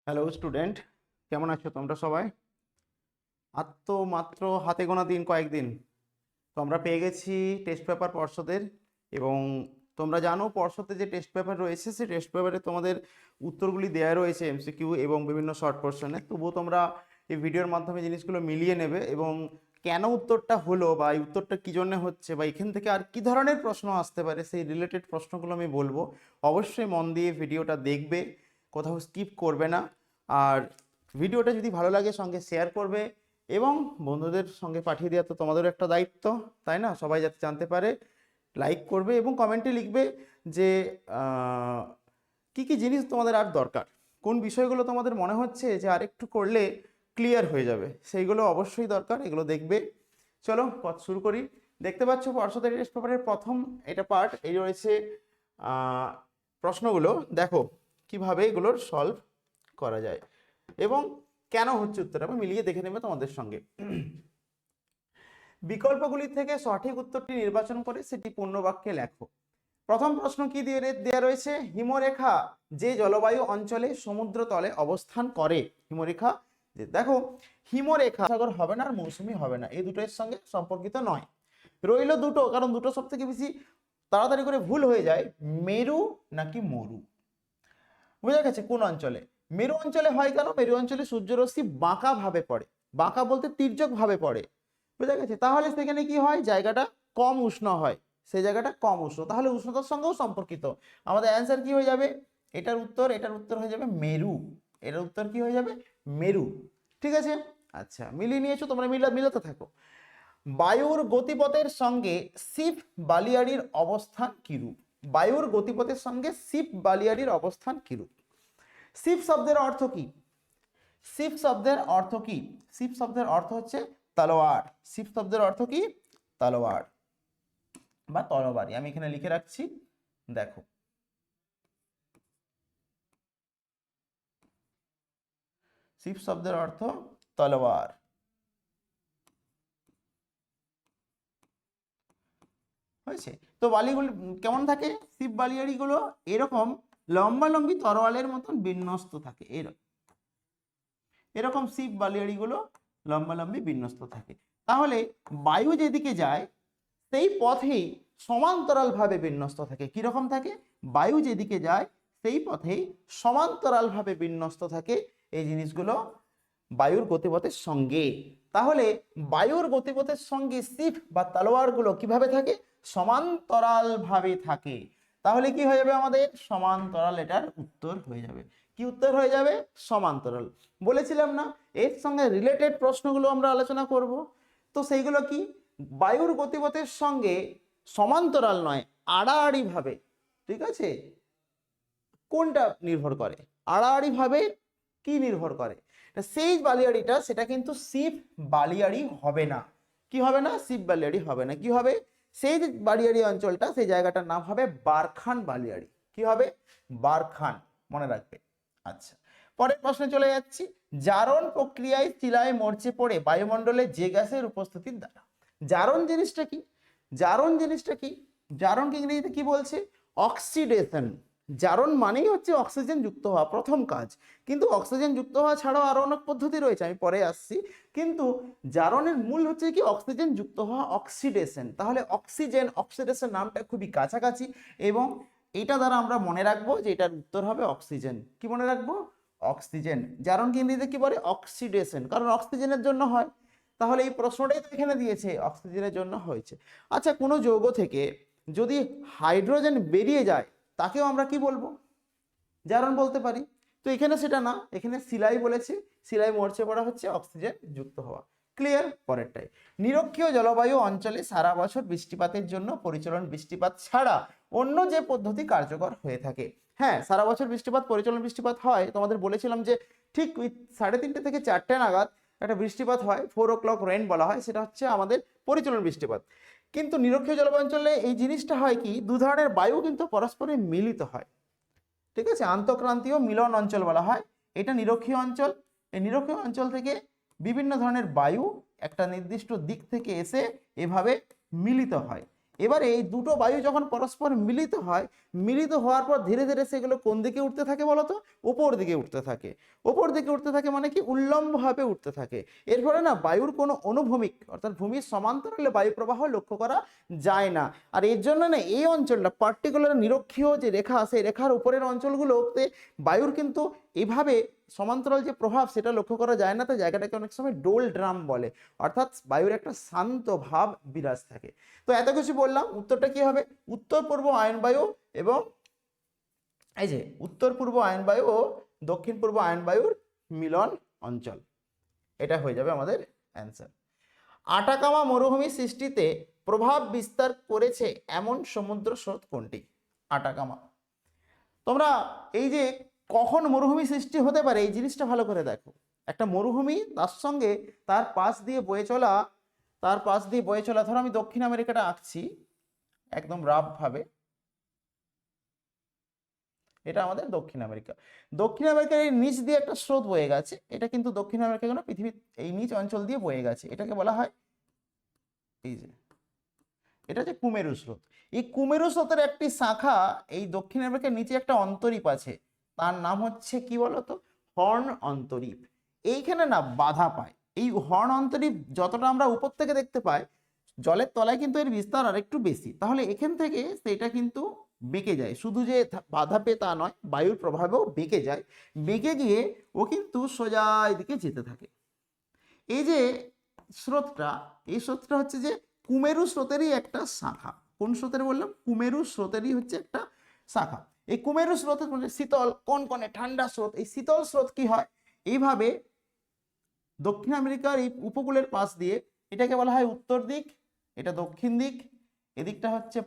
Hello student, কেমন আছো তোমরা সবাই? আর তো মাত্র হাতে গোনা দিন, কয়েকদিন তো আমরা পেয়ে গেছি টেস্ট পেপার পর্ষদের। এবং তোমরা জানো পর্ষদে যে টেস্ট পেপার রয়েছে সেই টেস্ট পেপারে তোমাদের উত্তরগুলি দেওয়া রয়েছে এমসিকিউ এবং বিভিন্ন শর্ট কোশ্চেনে। তবুও তোমরা এই ভিডিওর মাধ্যমে জিনিসগুলো মিলিয়ে নেবে এবং কেন উত্তরটা হলো বা এই উত্তরটা কী জন্য হচ্ছে বা এখান থেকে আর কী ধরনের প্রশ্ন আসতে পারে সেই রিলেটেড প্রশ্নগুলো আমি বলবো। অবশ্যই মন দিয়ে ভিডিওটা দেখবে, কোথাও স্কিপ করবে না। আর ভিডিওটা যদি ভালো লাগে সঙ্গে শেয়ার করবে এবং বন্ধুদের সঙ্গে পাঠিয়ে দেওয়া তো তোমাদেরও একটা দায়িত্ব, তাই না? সবাই যাতে জানতে পারে। লাইক করবে এবং কমেন্টে লিখবে যে কি কি জিনিস তোমাদের আর দরকার, কোন বিষয়গুলো তোমাদের মনে হচ্ছে যে আরেকটু করলে ক্লিয়ার হয়ে যাবে, সেইগুলো অবশ্যই দরকার, এগুলো দেখবে। চলো পথ শুরু করি। দেখতে পাচ্ছ পর্ষদের টেস্ট পেপারের প্রথম এটা পার্ট, এই রয়েছে প্রশ্নগুলো। দেখো কিভাবে এগুলোর সলভ করা যায় এবং কেন হচ্ছে উত্তর আমি মিলিয়ে দেখে নেবে তোমাদের সঙ্গে। বিকল্পগুলি থেকে সঠিক উত্তরটি নির্বাচন করে সেটি পূর্ণ বাক্যে লেখো। প্রথম প্রশ্ন কি দিয়ে দেওয়া রয়েছে? হিমরেখা যে জলবায়ু অঞ্চলে সমুদ্র তলে অবস্থান করে। হিমরেখা যে, দেখো হিমরেখা সাগর হবে না আর মৌসুমী হবে না, এই দুটোর সঙ্গে সম্পর্কিত নয়। রইল দুটো, কারণ দুটো সব থেকে বেশি তাড়াতাড়ি করে ভুল হয়ে যায়, মেরু নাকি মরু। বুঝা গেছে? কোন অঞ্চলে? মেরু অঞ্চলে হয় কেন? মেরু অঞ্চলে সূর্যরশ্মি বাঁকা ভাবে পড়ে, বাঁকা বলতে তির্যক ভাবে পড়ে। বুঝা গেছে? তাহলে সেখানে কি হয়? জায়গাটা কম উষ্ণ হয়, সেই জায়গাটা কম উষ্ণ, তাহলে উষ্ণতার সঙ্গেও সম্পর্কিত। আমাদের অ্যান্সার কি হয়ে যাবে? এটার উত্তর হয়ে যাবে মেরু। এটার উত্তর কি হয়ে যাবে? মেরু। ঠিক আছে, আচ্ছা মিলিয়ে নিয়েছো তোমরা, মিলাতে থাকো। বায়ুর গতিপথের সঙ্গে সিপ বালিয়াড়ির অবস্থান কিরূপ? বায়ুর গতিপথের সঙ্গে সিপ বালিয়াড়ির অবস্থান কিরূপ? সিপ শব্দের অর্থ কি? সিপ শব্দের অর্থ কি? সিপ শব্দের অর্থ হচ্ছে তলোয়ার। সিপ শব্দের অর্থ কি? তলোয়ার বা তরবারি। আমি এখানে লিখে রাখছি, দেখো। সিপ শব্দের অর্থ তলোয়ার। হয়েছে? তো বালিগুলো কেমন থাকে? সিপ বালিয়াড়িগুলো এরকম লম্বালম্বি তরোয়ালের মতন বিন্যস্ত থাকে, এরকম এরকম সিপ বালিয়াড়িগুলো লম্বালম্বি বিন্যস্ত থাকে। তাহলে বায়ু যেদিকে যায় সেই পথেই সমান্তরালভাবে বিন্যস্ত থাকে। কিরকম থাকে? বায়ু যেদিকে যায় সেই পথেই সমান্তরালভাবে বিন্যস্ত থাকে এই জিনিসগুলো বায়ুর গতিপথের সঙ্গে। তাহলে বায়ুর গতিপথের সঙ্গে সিপ বা তলোয়ারগুলো কিভাবে থাকে? সমান্তরালভাবে থাকে। তাহলে কি হয়ে যাবে? আমাদের সমান্তরাল, এটার উত্তর হয়ে যাবে। কি উত্তর হয়ে যাবে? সমান্তরাল। বলেছিলাম না এর সঙ্গে রিলেটেড প্রশ্নগুলো আমরা আলোচনা করব। তো সেইগুলো কি? বায়ুর গতিপথের সঙ্গে সমান্তরাল নয়, আড়াআড়ি ভাবে, ঠিক আছে, কোনটা নির্ভর করে? আড়াআড়ি ভাবে কি নির্ভর করে? সেই বালিয়াড়িটা, সেটা কিন্তু সিপ বালিয়াড়ি হবে না। কি হবে না? সিপ বালিয়াড়ি হবে না। কি হবে? সেই যে বালিয়াড়ি অঞ্চলটা, সেই জায়গাটার নাম হবে বারখান বালিয়াড়ি। কি হবে? বারখান, মনে রাখবে। আচ্ছা, পরের প্রশ্নে চলে যাচ্ছি। জারণ প্রক্রিয়ায় শিলায় মরচে পড়ে বায়ুমণ্ডলে যে গ্যাসের উপস্থিতির দ্বারা। জারণ জিনিসটা কি? জারণ জিনিসটা কি? জারণকে ইংরেজিতে কি বলছে? অক্সিডেশন। জারণ মানেই হচ্ছে অক্সিজেন যুক্ত হওয়া, প্রথম কাজ। কিন্তু অক্সিজেন যুক্ত হওয়া ছাড়াও আরো অনেক পদ্ধতি রয়েছে, আমি পরে আসছি। কিন্তু জারণের মূল হচ্ছে কি? অক্সিজেন যুক্ত হওয়া, অক্সিডেশন। তাহলে অক্সিজেন অক্সিডেশন নামটা খুবই কাছাকাছি এবং এটা দ্বারা আমরা মনে রাখবো যে এটার উত্তর হবে অক্সিজেন। কি মনে রাখবো? অক্সিজেন। জারণকে ইংরেজিতে কি বলে? অক্সিডেশন, কারণ অক্সিজেনের জন্য হয়। তাহলে এই প্রশ্নটাই তো এখানে দিয়েছে, অক্সিজেনের জন্য হয়েছে। আচ্ছা, কোনো যৌগ থেকে যদি হাইড্রোজেন বেরিয়ে যায় তাকেও আমরা কি বলবো? জারণ বলতে পারি। তো এখানে সেটা না, এখানে শিলাই বলেছে, শিলাই মরচে পড়া হচ্ছে অক্সিজেন যুক্ত হওয়া। ক্লিয়ার? পরেরটাই। নিরক্ষীয় জলবায়ু অঞ্চলে সারা বছর বৃষ্টিপাতের জন্য পরিচলন বৃষ্টিপাত ছাড়া অন্য যে পদ্ধতি কার্যকর হয়ে থাকে। হ্যাঁ, সারা বছর বৃষ্টিপাত, পরিচলন বৃষ্টিপাত হয়। তোমাদের বলেছিলাম যে ঠিক 3:30 থেকে 4টে নাগাদ একটা বৃষ্টিপাত হয়, 4 o'clock রেন বলা হয়, সেটা হচ্ছে আমাদের পরিচলন বৃষ্টিপাত। কিন্তু নিরক্ষীয় জলবায়ু অঞ্চলে এই জিনিসটা হয় কি? দু ধরনের বায়ু কিন্তু পরস্পরে মিলিত হয়, ঠিক আছে? আন্তঃক্রান্তীয় মিলন অঞ্চল বলা হয় এটা নিরক্ষীয় অঞ্চল। এই নিরক্ষীয় অঞ্চল থেকে বিভিন্ন ধরনের বায়ু একটা নির্দিষ্ট দিক থেকে এসে এভাবে মিলিত হয় এবারে এই দুটো বায়ু যখন পরস্পর মিলিত হয়, মিলিত হওয়ার পর ধীরে ধীরে সেগুলো কোন দিকে উঠতে থাকে বলো তো? ওপর দিকে উঠতে থাকে। ওপর দিকে উঠতে থাকে মানে কি? উল্লম্বভাবে উঠতে থাকে। এর ফলে না বায়ুর কোনো অনুভূমিক অর্থাৎ ভূমির সমান্তরালে বায়ু প্রবাহ লক্ষ্য করা যায় না। আর এর জন্য না এই অঞ্চলটা পার্টিকুলার নিরক্ষীয় যে রেখা, সেই রেখার উপরের অঞ্চলগুলোতে বায়ুর কিন্তু এভাবে সমান্তরাল যে প্রভাব সেটা লক্ষ্য করা যায় না। তো জায়গাটাকে অনেক সময় ডোল ড্রাম বলে, অর্থাৎ বায়ুর একটা শান্ত ভাব বিরাজ থাকে। তো এত কিছু বললাম, উত্তরটা কি হবে? উত্তর পূর্ব আয়নবায়ু এবং এই যে উত্তর পূর্ব আয়নবায়ু ও দক্ষিণ পূর্ব আয়নবায়ুর মিলন অঞ্চল, এটা হয়ে যাবে আমাদের অ্যান্সার। আটাকামা মরুভূমি সৃষ্টিতে প্রভাব বিস্তার করেছে এমন সমুদ্র স্রোত কোনটি? আটাকামা। তোমরা এই যে কখন মরুভূমি সৃষ্টি হতে পারে এই জিনিসটা ভালো করে দেখো। একটা মরুভূমি, তার সঙ্গে তার পাশ দিয়ে বয়ে চলা, ধরো আমি দক্ষিণ আমেরিকাটা আঁকছি একদম রাফ ভাবে, এটা আমাদের দক্ষিণ আমেরিকা। দক্ষিণ আমেরিকার এই নিচ দিয়ে একটা স্রোত বয়ে গেছে, এটা কিন্তু দক্ষিণ আমেরিকা কেন, পৃথিবীর এই নিচ অঞ্চল দিয়ে বয়ে গেছে, এটাকে বলা হয় এই যে এটা হচ্ছে কুমেরু স্রোত। এই কুমেরু স্রোতের একটি শাখা এই দক্ষিণ আমেরিকার নিচে একটা অন্তরীপ আছে, তার নাম হচ্ছে কি বলতো? হর্ন অন্তরীপ। এইখানে না বাধা পায়। এই হর্ন অন্তরীপ যতটা আমরা উপর থেকে দেখতে পাই, জলের তলায় কিন্তু এর বিস্তার আর একটু বেশি। তাহলে এখান থেকে সেটা কিন্তু বেঁকে যায়, শুধু যে বাধা পেয়ে তা নয়, বায়ুর প্রভাবেও বেঁকে যায়। বেঁকে গিয়ে ও কিন্তু সোজা এদিকে যেতে থাকে। এই যে স্রোতটা, এই স্রোতটা হচ্ছে যে কুমেরু স্রোতেরই একটা শাখা। কোন স্রোতের বললাম? কুমেরু স্রোতেরই হচ্ছে একটা শাখা। এই কুমেরু স্রোতের মানে শীতল কনকনে ঠান্ডা স্রোত। এই শীতল স্রোত কি হয়? এইভাবে দক্ষিণ আমেরিকার এই উপকূলের পাশ দিয়ে, এটাকে বলা হয় উত্তর দিক, এটা দক্ষিণ দিক, এদিকটা হচ্ছে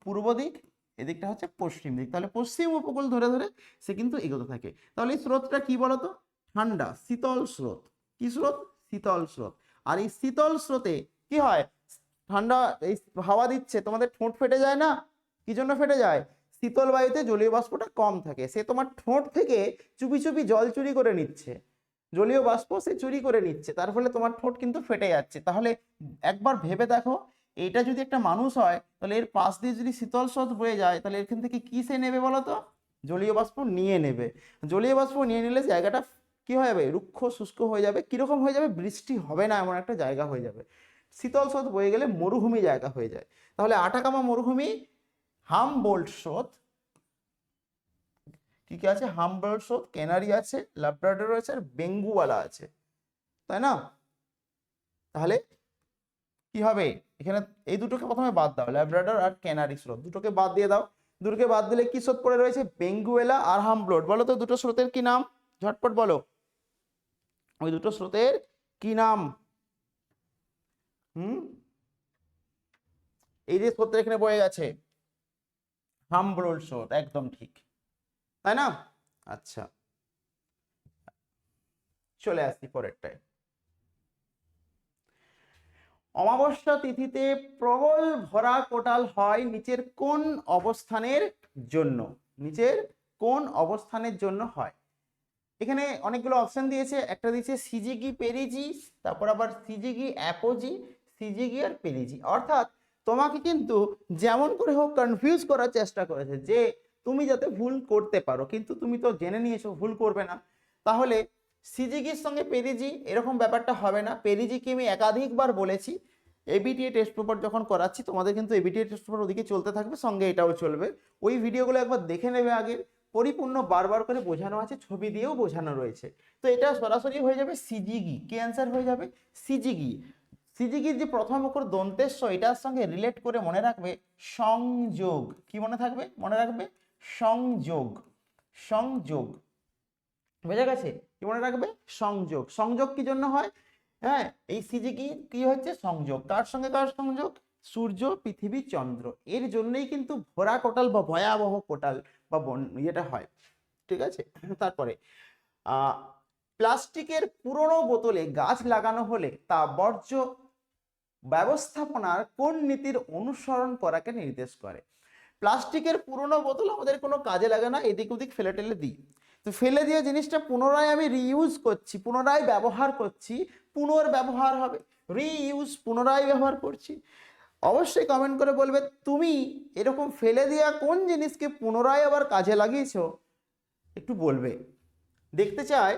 পূর্ব দিক, এদিকটা হচ্ছে পশ্চিম দিক। তাহলে পশ্চিম উপকূল ধরে ধরে সে কিন্তু এগোতে থাকে। তাহলে এই স্রোতটা কি বলতো? ঠান্ডা শীতল স্রোত। কি স্রোত? শীতল স্রোত। আর এই শীতল স্রোতে কি হয়? ঠান্ডা এই হাওয়া দিচ্ছে, তোমাদের ঠোঁট ফেটে যায় না? কি জন্য ফেটে যায়? শীতল বায়ুতে জলীয় বাষ্পটা কম থাকে, সে তোমার ঠোঁট থেকে চুপি চুপি জল চুরি করে নিচ্ছে, জলীয় বাষ্প সে চুরি করে নিচ্ছে, তার ফলে তোমার ঠোঁট কিন্তু ফেটে যাচ্ছে। তাহলে একবার ভেবে দেখো, এইটা যদি একটা মানুষ হয়, তাহলে এর পাশ দিয়ে যদি শীতল স্রোত বয়ে যায়, তাহলে এখান থেকে কি সে নেবে বলতো? জলীয় বাষ্প নিয়ে নেবে। জলীয় বাষ্প নিয়ে নিলে জায়গাটা কি হয়ে যাবে? রুক্ষ শুষ্ক হয়ে যাবে। কিরকম হয়ে যাবে? বৃষ্টি হবে না এমন একটা জায়গা হয়ে যাবে। শীতল স্রোত বয়ে গেলে মরুভূমি জায়গা হয়ে যায়। তাহলে আটাকামা মরুভূমি, হামবোল্ট স্রোত, কি কি আছে? হামবোল্ট স্রোত, ক্যানারি আছে, লাব্রাডর আছে, আর বেঙ্গুওয়ালা আছে, তাই না? তাহলে কি হবে? এখানে এই দুটোকে প্রথমে বাদ দাও, ল্যাব্রাডর আর ক্যানারি স্রোত দুটোকে বাদ দিয়ে দাও। দুটোকে বাদ দিলে কি স্রোত পড়ে রয়েছে? বেঙ্গুয়েলা আর হামবোল্ট। বলো তো দুটো স্রোতের কি নাম? ঝটপট বলো, ওই দুটো স্রোতের কি নাম? এই যে স্রোতটা এখানে বয়ে গেছে, হামবোল্ট স্রোত, একদম ঠিক, তাই না? আচ্ছা, চলে আসছি পরেরটায়। অমাবস্যা তিথিতে প্রবল ভরা কোটাল হয় নিচের কোন অবস্থানের জন্য? নিচের কোন অবস্থানের জন্য হয়? এখানে অনেকগুলো অপশন দিয়েছে, একটা দিয়েছে সিজিগি পেরিজি, তারপর আবার সিজিগি অ্যাপোজি, সিজিগি আর পেরিজি। অর্থাৎ তোমাকে কিন্তু যেমন করে হোক কনফিউজ করার চেষ্টা করেছে, যে তুমি যাতে ভুল করতে পারো, কিন্তু তুমি তো জেনে নিয়েছো ভুল করবে না। তাহলে সিজিগির সঙ্গে পেরিজি এরকম ব্যাপারটা হবে না। পেরিজিকে আমি একাধিকবার বলেছি, এবিটিএ টেস্ট পেপার যখন করাচ্ছি তোমাদের কিন্তু এবিটিএ টেস্ট পেপার ওদিকে চলতে থাকবে, সঙ্গে এটাও চলবে। ওই ভিডিওগুলো একবার দেখে নেবে আগে, পরিপূর্ণ বারবার করে বোঝানো আছে, ছবি দিয়েও বোঝানো রয়েছে। তো এটা সরাসরি হয়ে যাবে সিজিগি। কি অ্যান্সার হয়ে যাবে? সিজিগি। সিজিগির যে প্রথম অক্ষর দন্তেশ্ব, এটার সঙ্গে রিলেট করে মনে রাখবে সংযোগ। কি মনে থাকবে? মনে রাখবে সংযোগ। সংযোগ, বোঝা গেছে? কি মনে রাখবে? সংযোগ। সংযোগ কি জন্য হয়? হ্যাঁ, এই সিজিগি কি হচ্ছে? সংযোগ। কার সঙ্গে কার সংযোগ? সূর্য, পৃথিবী, চন্দ্র। এর জন্যই কিন্তু ভরা কোটাল বা ভয়াবহ কোটাল বা ইয়েটা হয়, ঠিক আছে? তারপরে প্লাস্টিকের পুরনো বোতলে গাছ লাগানো হলে তা বর্জ্য ব্যবস্থাপনার কোন নীতির অনুসরণ করাকে নির্দেশ করে? প্লাস্টিকের পুরনো বোতল আমাদের কোনো কাজে লাগে না, এদিক ওদিক ফেলে টেলে দিই। তো ফেলে দিয়ে জিনিসটা পুনরায় আমি রিইউজ করছি, পুনরায় ব্যবহার করছি, পুনর্ব্যবহার হবে, রিইউজ, পুনরায় ব্যবহার করছি। অবশ্যই কমেন্ট করে বলবে তুমি এরকম ফেলে দেওয়া কোন জিনিসকে পুনরায় আবার কাজে লাগিয়েছো, একটু বলবে। দেখতে চায়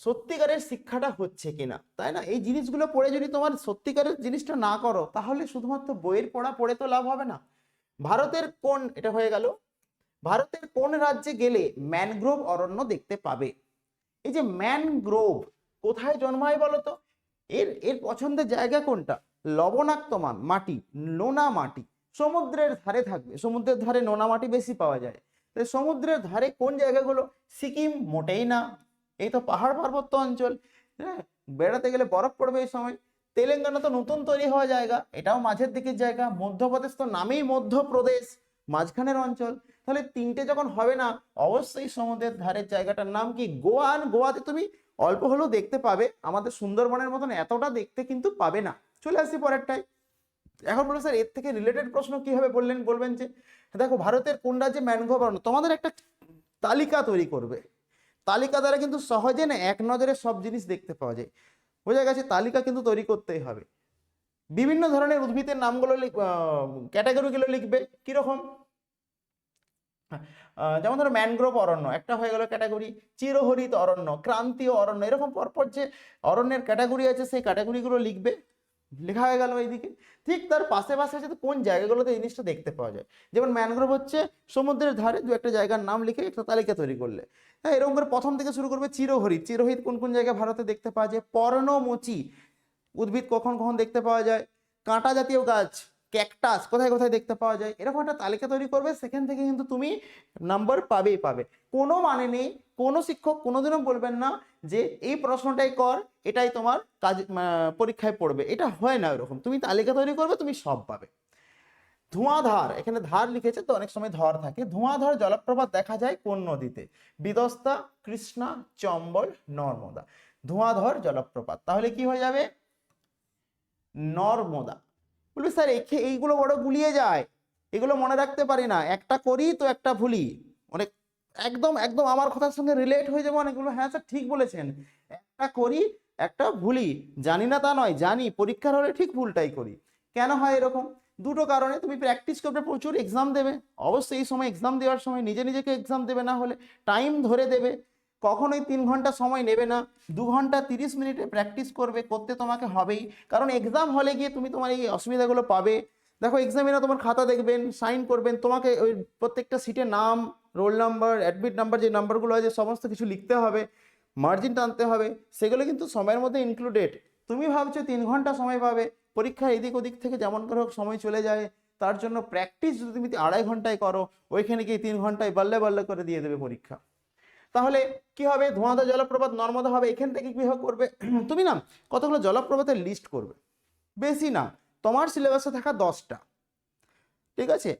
সত্যিকারের শিক্ষাটা হচ্ছে কিনা, তাই না? এই জিনিসগুলো পড়ে যদি তোমার সত্যিকারের জিনিসটা না করো, তাহলে শুধুমাত্র বইয়ের পড়া পড়ে তো লাভ হবে না। ভারতের কোন, এটা হয়ে গেল, ভারতের কোন রাজ্যে গেলে ম্যানগ্রোভ অরণ্য দেখতে পাবে? এই যে ম্যানগ্রোভ কোথায় জন্মায় বলো তো? এর এর পছন্দের জায়গা কোনটা? লবণাক্ত মাটি, নোনা মাটি, সমুদ্রের ধারে থাকবে। সমুদ্রের ধারে নোনা মাটি বেশি পাওয়া যায়। সমুদ্রের ধারে কোন জায়গাগুলো? সিকিম মোটেই না, এই তো পাহাড় পার্বত্য অঞ্চল। হ্যাঁ, বেড়াতে গেলে বরফ পড়বে এই সময়। তেলেঙ্গানা তো নতুন তৈরি হওয়া জায়গা, এটাও মাঝের দিকের জায়গা। মধ্যপ্রদেশ তো নামেই মধ্যপ্রদেশ, মাঝখানের অঞ্চল। তাহলে তিনটে যখন হবে না, অবশ্যই সমুদ্রের ধারের জায়গাটার নাম কি? গোয়া। গোয়াতে তুমি অল্প হলেও দেখতে পাবে, আমাদের সুন্দরবনের মতন এতটা দেখতে কিন্তু পাবে না। চলে আসি পরেরটাই। এখন বলো স্যার এর থেকে রিলেটেড প্রশ্ন কিভাবে বললেন? বলবেন যে দেখো ভারতের কোন রাজ্যে ম্যানগ্রোভ অরণ্য, তোমাদের একটা তালিকা তৈরি করবে। তালিকা দ্বারা কিন্তু সহজে না এক নজরে সব জিনিস দেখতে পাওয়া যায়। বোঝা গেছে? তালিকা কিন্তু তৈরি করতেই হবে। বিভিন্ন ধরনের উদ্ভিদের নামগুলো ক্যাটাগরিগুলো লিখবে। কিরকম? যেমন ধরো ম্যানগ্রোভ অরণ্য একটা হয়ে গেল ক্যাটাগরি, চিরহরিত অরণ্য, ক্রান্তীয় অরণ্য, এরকম পরপর যে অরণ্যের ক্যাটাগরি আছে সেই ক্যাটাগরিগুলো লিখবে। লেখা হয়ে গেল এইদিকে। ঠিক তার পাশে পাশে আছে কোন জায়গাগুলোতে এই জিনিসটা দেখতে পাওয়া যায়। যেমন ম্যানগ্রোভ হচ্ছে সমুদ্রের ধারে, দু একটা জায়গার নাম লিখে একটা তালিকা তৈরি করলে। হ্যাঁ, এরকম করে প্রথম থেকে শুরু করবে। চিরহরিত, চিরহরিত কোন কোন জায়গায় ভারতে দেখতে পাওয়া যায়? পর্ণমোচী উদ্ভিদ কখন কখন দেখতে পাওয়া যায়? কাঁটা জাতীয় গাছ, ক্যাকটাস কোথায় কোথায় দেখতে পাওয়া যায়? এরকম একটা তালিকা তৈরি করবে। সেখান থেকে কিন্তু তুমি নাম্বার পাবেই পাবে। কোনো মানে নেই, কোনো শিক্ষক কোনোদিনও বলবেন না যে এই প্রশ্নটাই কর, এটাই তোমার কাজ পরীক্ষায় পড়বে। এটা হয় না এরকম। তুমি তালিকা তৈরি করবে, তুমি সব পাবে। ধোঁয়াধার, এখানে ধার লিখেছে তো অনেক সময় ধর থাকে। ধোঁয়াধার জলপ্রপাত দেখা যায় কোন নদীতে? বিদস্তা, কৃষ্ণা, চম্বল, নর্মদা। ধোঁয়াধার জলপ্রপাত তাহলে কি হয়ে যাবে? নর্মদা। বলবি স্যার এইগুলো বড় গুলিয়ে যায়, এগুলো মনে রাখতে পারি না, একটা করি তো একটা ভুলি। অনেক একদম একদম আমার কথার সঙ্গে রিলেট হয়ে যাবে অনেকগুলো। হ্যাঁ স্যার ঠিক বলেছেন, একটা করি একটা ভুলি। জানি না তা নয়, জানি, পরীক্ষার হলে ঠিক ভুলটাই করি। কেন হয় এরকম? দুটো কারণে। তুমি প্র্যাকটিস করবে, প্রচুর এক্সাম দেবে, অবশ্যই এই সময় এক্সাম দেওয়ার সময় নিজে নিজেকে এক্সাম দেবে, না হলে টাইম ধরে দেবে। কখনোই 3 ঘন্টা সময় নেবে না, 2 ঘন্টা 30 মিনিটে প্র্যাকটিস করবে, করতে তোমাকে হবেই। কারণ এক্সাম হলে গিয়ে তুমি তোমার এই অসুবিধাগুলো পাবে। দেখো এক্সামিনার তোমার খাতা দেখবেন, সাইন করবেন, তোমাকে ওই প্রত্যেকটা সিটে নাম, রোল নাম্বার, অ্যাডমিট নাম্বার, যে নাম্বারগুলো আছে সমস্ত কিছু লিখতে হবে, মার্জিন টানতে হবে, সেগুলো কিন্তু সময়ের মধ্যে ইনক্লুডেড। তুমি ভাবছো 3 ঘন্টা সময় পাবে, পরীক্ষা এদিক ওদিক থেকে যেমন করে হোক সময় চলে যায়। তার জন্য প্র্যাকটিস যদি তুমি 2.5 ঘন্টায় করো, ওইখানে গিয়ে 3 ঘন্টায় বাল্লে বাল্লে করে দিয়ে দেবে পরীক্ষা। তাহলে কি হবে? ধোঁয়াধা জলপ্রপাত নর্মদা হবে। এখান থেকে কি করবে? তুমি না কতগুলো জলপ্রপাতের লিস্ট করবে, বেশি না, তোমার সিলেবাসে থাকা 10টা, ঠিক আছে?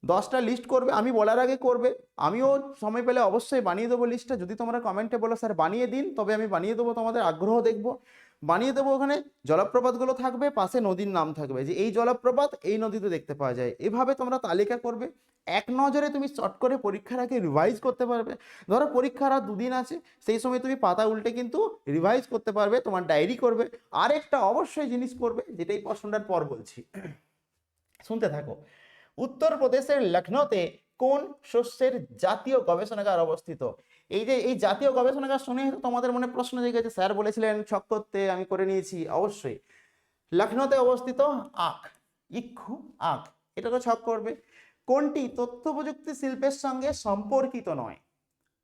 10টা লিস্ট করবে, আমি বলার আগে করবে। আমিও সময় পেলে অবশ্যই বানিয়ে দেবো লিস্টটা। যদি তোমরা কমেন্টে বলো স্যার বানিয়ে দিন, তবে আমি বানিয়ে দেবো, তোমাদের আগ্রহ দেখবো, বানিয়ে দেবো। ওখানে জলপ্রপাতগুলো থাকবে, পাশে নদীর নাম থাকবে, যে এই জলপ্রপাত এই নদীতে দেখতে পাওয়া যায়। এভাবে তোমরা তালিকা করবে, এক নজরে তুমি চট করে পরীক্ষার আগে রিভাইজ করতে পারবে। ধরো পরীক্ষার আর 2 দিন আছে, সেই সময় তুমি পাতা উল্টে কিন্তু রিভাইজ করতে পারবে, তোমার ডায়েরি করবে। আরেকটা অবশ্যই জিনিস করবে, যেটা এই প্রশ্নটার পর বলছি, শুনতে থাকো। উত্তরপ্রদেশের লখনৌতে কোন শস্যের জাতীয় গবেষণাগার অবস্থিত? এই যে এই জাতীয় গবেষণাগার শুনে তোমাদের মনে প্রশ্ন জেগেছে, স্যার বলেছিলেন ছক করতে, আমি করে নিয়েছি। অবশ্যই লখনৌতে অবস্থিত আখ, ইক্ষু আখ, এটা তো ছক করবে। কোনটি তথ্য প্রযুক্তি শিল্পের সঙ্গে সম্পর্কিত নয়?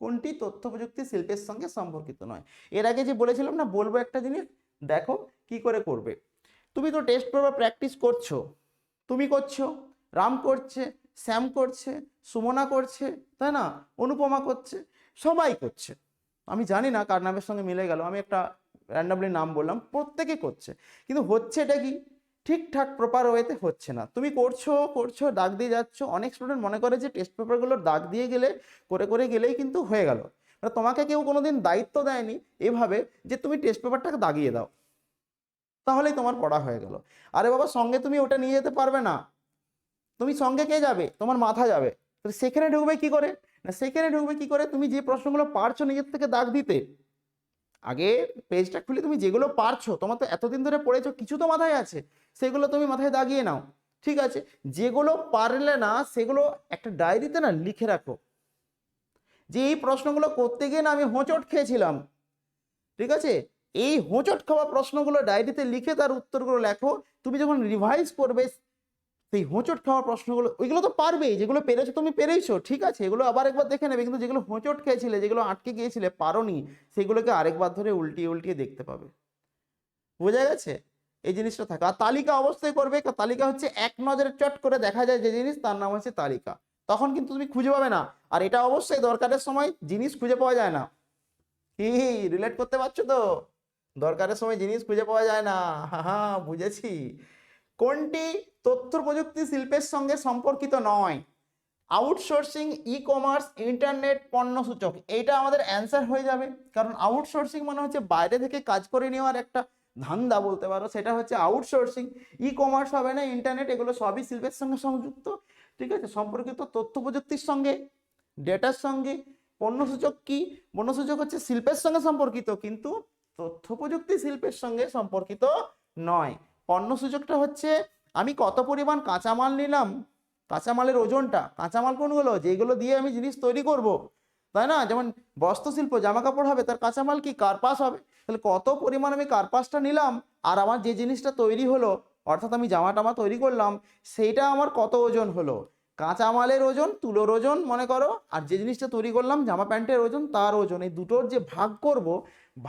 কোনটি তথ্য প্রযুক্তি শিল্পের সঙ্গে সম্পর্কিত নয়? এর আগে যে বলেছিলাম না বলবো একটা জিনিস, দেখো কি করে করবে। তুমি তো টেস্ট পেপার প্র্যাকটিস করছো, তুমি করছো, রাম করছে, শ্যাম করছে, সুমনা করছে, তাই না, অনুপমা করছে, সবাই করছে। আমি জানি না কার নামের সঙ্গে মিলে গেল, আমি একটা র্যান্ডামলি নাম বললাম, প্রত্যেকে করছে, কিন্তু হচ্ছে এটা কি? ঠিকঠাক প্রপার ওয়েতে হচ্ছে না। তুমি করছো করছো, দাগ দিয়ে যাচ্ছ। অনেক স্টুডেন্ট মনে করে যে টেস্ট পেপারগুলোর দাগ দিয়ে গেলে, করে করে গেলেই কিন্তু হয়ে গেল। তোমাকে কেউ কোনোদিন দায়িত্ব দেয়নি এভাবে যে তুমি টেস্ট পেপারটাকে দাগিয়ে দাও, তাহলেই তোমার পড়া হয়ে গেল। আরে বাবা, সঙ্গে তুমি ওটা নিয়ে যেতে পারবে না। তুমি সঙ্গে কে যাবে? তোমার মাথা যাবে। তো সেখানে ঢুকবে কি করে? না সেখানে ঢুকবে কি করে? তুমি যে প্রশ্নগুলো পারছো নিজের থেকে দাগ দিতে, আগে পেজটা খুলে তুমি যেগুলো পারছো, তোমার তো এতদিন ধরে পড়েছো, কিছু তো মাথায় আছে, সেগুলো তুমি মাথায় দাগিয়ে নাও। ঠিক আছে, যেগুলো পারলে না সেগুলো একটা ডায়েরিতে না লিখে রাখো, যে এই প্রশ্নগুলো করতে গিয়ে না আমি হোঁচট খেয়েছিলাম। ঠিক আছে, এই হোঁচট খাওয়া প্রশ্নগুলো ডায়েরিতে লিখে তার উত্তরগুলো লেখো। তুমি যখন রিভাইজ করবে সেই হোঁচট খাওয়া প্রশ্নগুলো, ওইগুলো তো পারবেই, যেগুলো পেরেছো তুমি পেরেইছো, ঠিক আছে, এগুলো আবার একবার দেখে নেবে। কিন্তু যেগুলো হোঁচট খেয়েছিলে, যেগুলো আটকে গিয়েছিলে, পারোনি, সেগুলোকে আরেকবার ধরে উল্টিয়ে উল্টিয়ে দেখতে পাবে। বোঝা গেছে? এই জিনিসটা থাকে। আর তালিকা অবশ্যই করবে। তালিকা হচ্ছে এক নজরে চট করে দেখা যায় যে জিনিস, তার নাম হচ্ছে তালিকা। তখন কিন্তু তুমি খুঁজে পাবে না। আর এটা অবশ্যই দরকারের সময় জিনিস খুঁজে পাওয়া যায় না। কি রিলেট করতে পারছো তো? দরকারের সময় জিনিস খুঁজে পাওয়া যায় না। হ্যাঁ, বুঝেছি। কোনটি তথ্য প্রযুক্তি শিল্পের সঙ্গে সম্পর্কিত নয়? আউটসোর্সিং, ই কমার্স, ইন্টারনেট, পণ্য সূচক। এইটা আমাদের অ্যান্সার হয়ে যাবে, কারণ আউটসোর্সিং মানে হচ্ছে বাইরে থেকে কাজ করে নেওয়ার একটা ধান্দা বলতে পারো, সেটা হচ্ছে আউটসোর্সিং। ই কমার্স হবে না, ইন্টারনেট, এগুলো সবই শিল্পের সঙ্গে সংযুক্ত। ঠিক আছে, সম্পর্কিত তথ্য প্রযুক্তির সঙ্গে, ডেটার সঙ্গে। পণ্যসূচক কি? পণ্যসূচক হচ্ছে শিল্পের সঙ্গে সম্পর্কিত, কিন্তু তথ্য প্রযুক্তি শিল্পের সঙ্গে সম্পর্কিত নয়। পণ্যসূচকটা হচ্ছে আমি কত পরিমাণ কাঁচামাল নিলাম, কাঁচামালের ওজনটা। কাঁচামাল কোনগুলো? যেগুলো দিয়ে আমি জিনিস তৈরি করব, তাই না? যেমন বস্ত্রশিল্প, জামা কাপড় হবে, তার কাঁচামাল কি? কার্পাস হবে। তাহলে কত পরিমাণ আমি কার্পাসটা নিলাম, আর আমার যে জিনিসটা তৈরি হলো, অর্থাৎ আমি জামা টামা তৈরি করলাম, সেইটা আমার কত ওজন হলো? কাঁচামালের ওজন, তুলোর ওজন মনে করো, আর যে জিনিসটা তৈরি করলাম জামা প্যান্টের ওজন, তার ওজন। এই দুটোর যে ভাগ করব,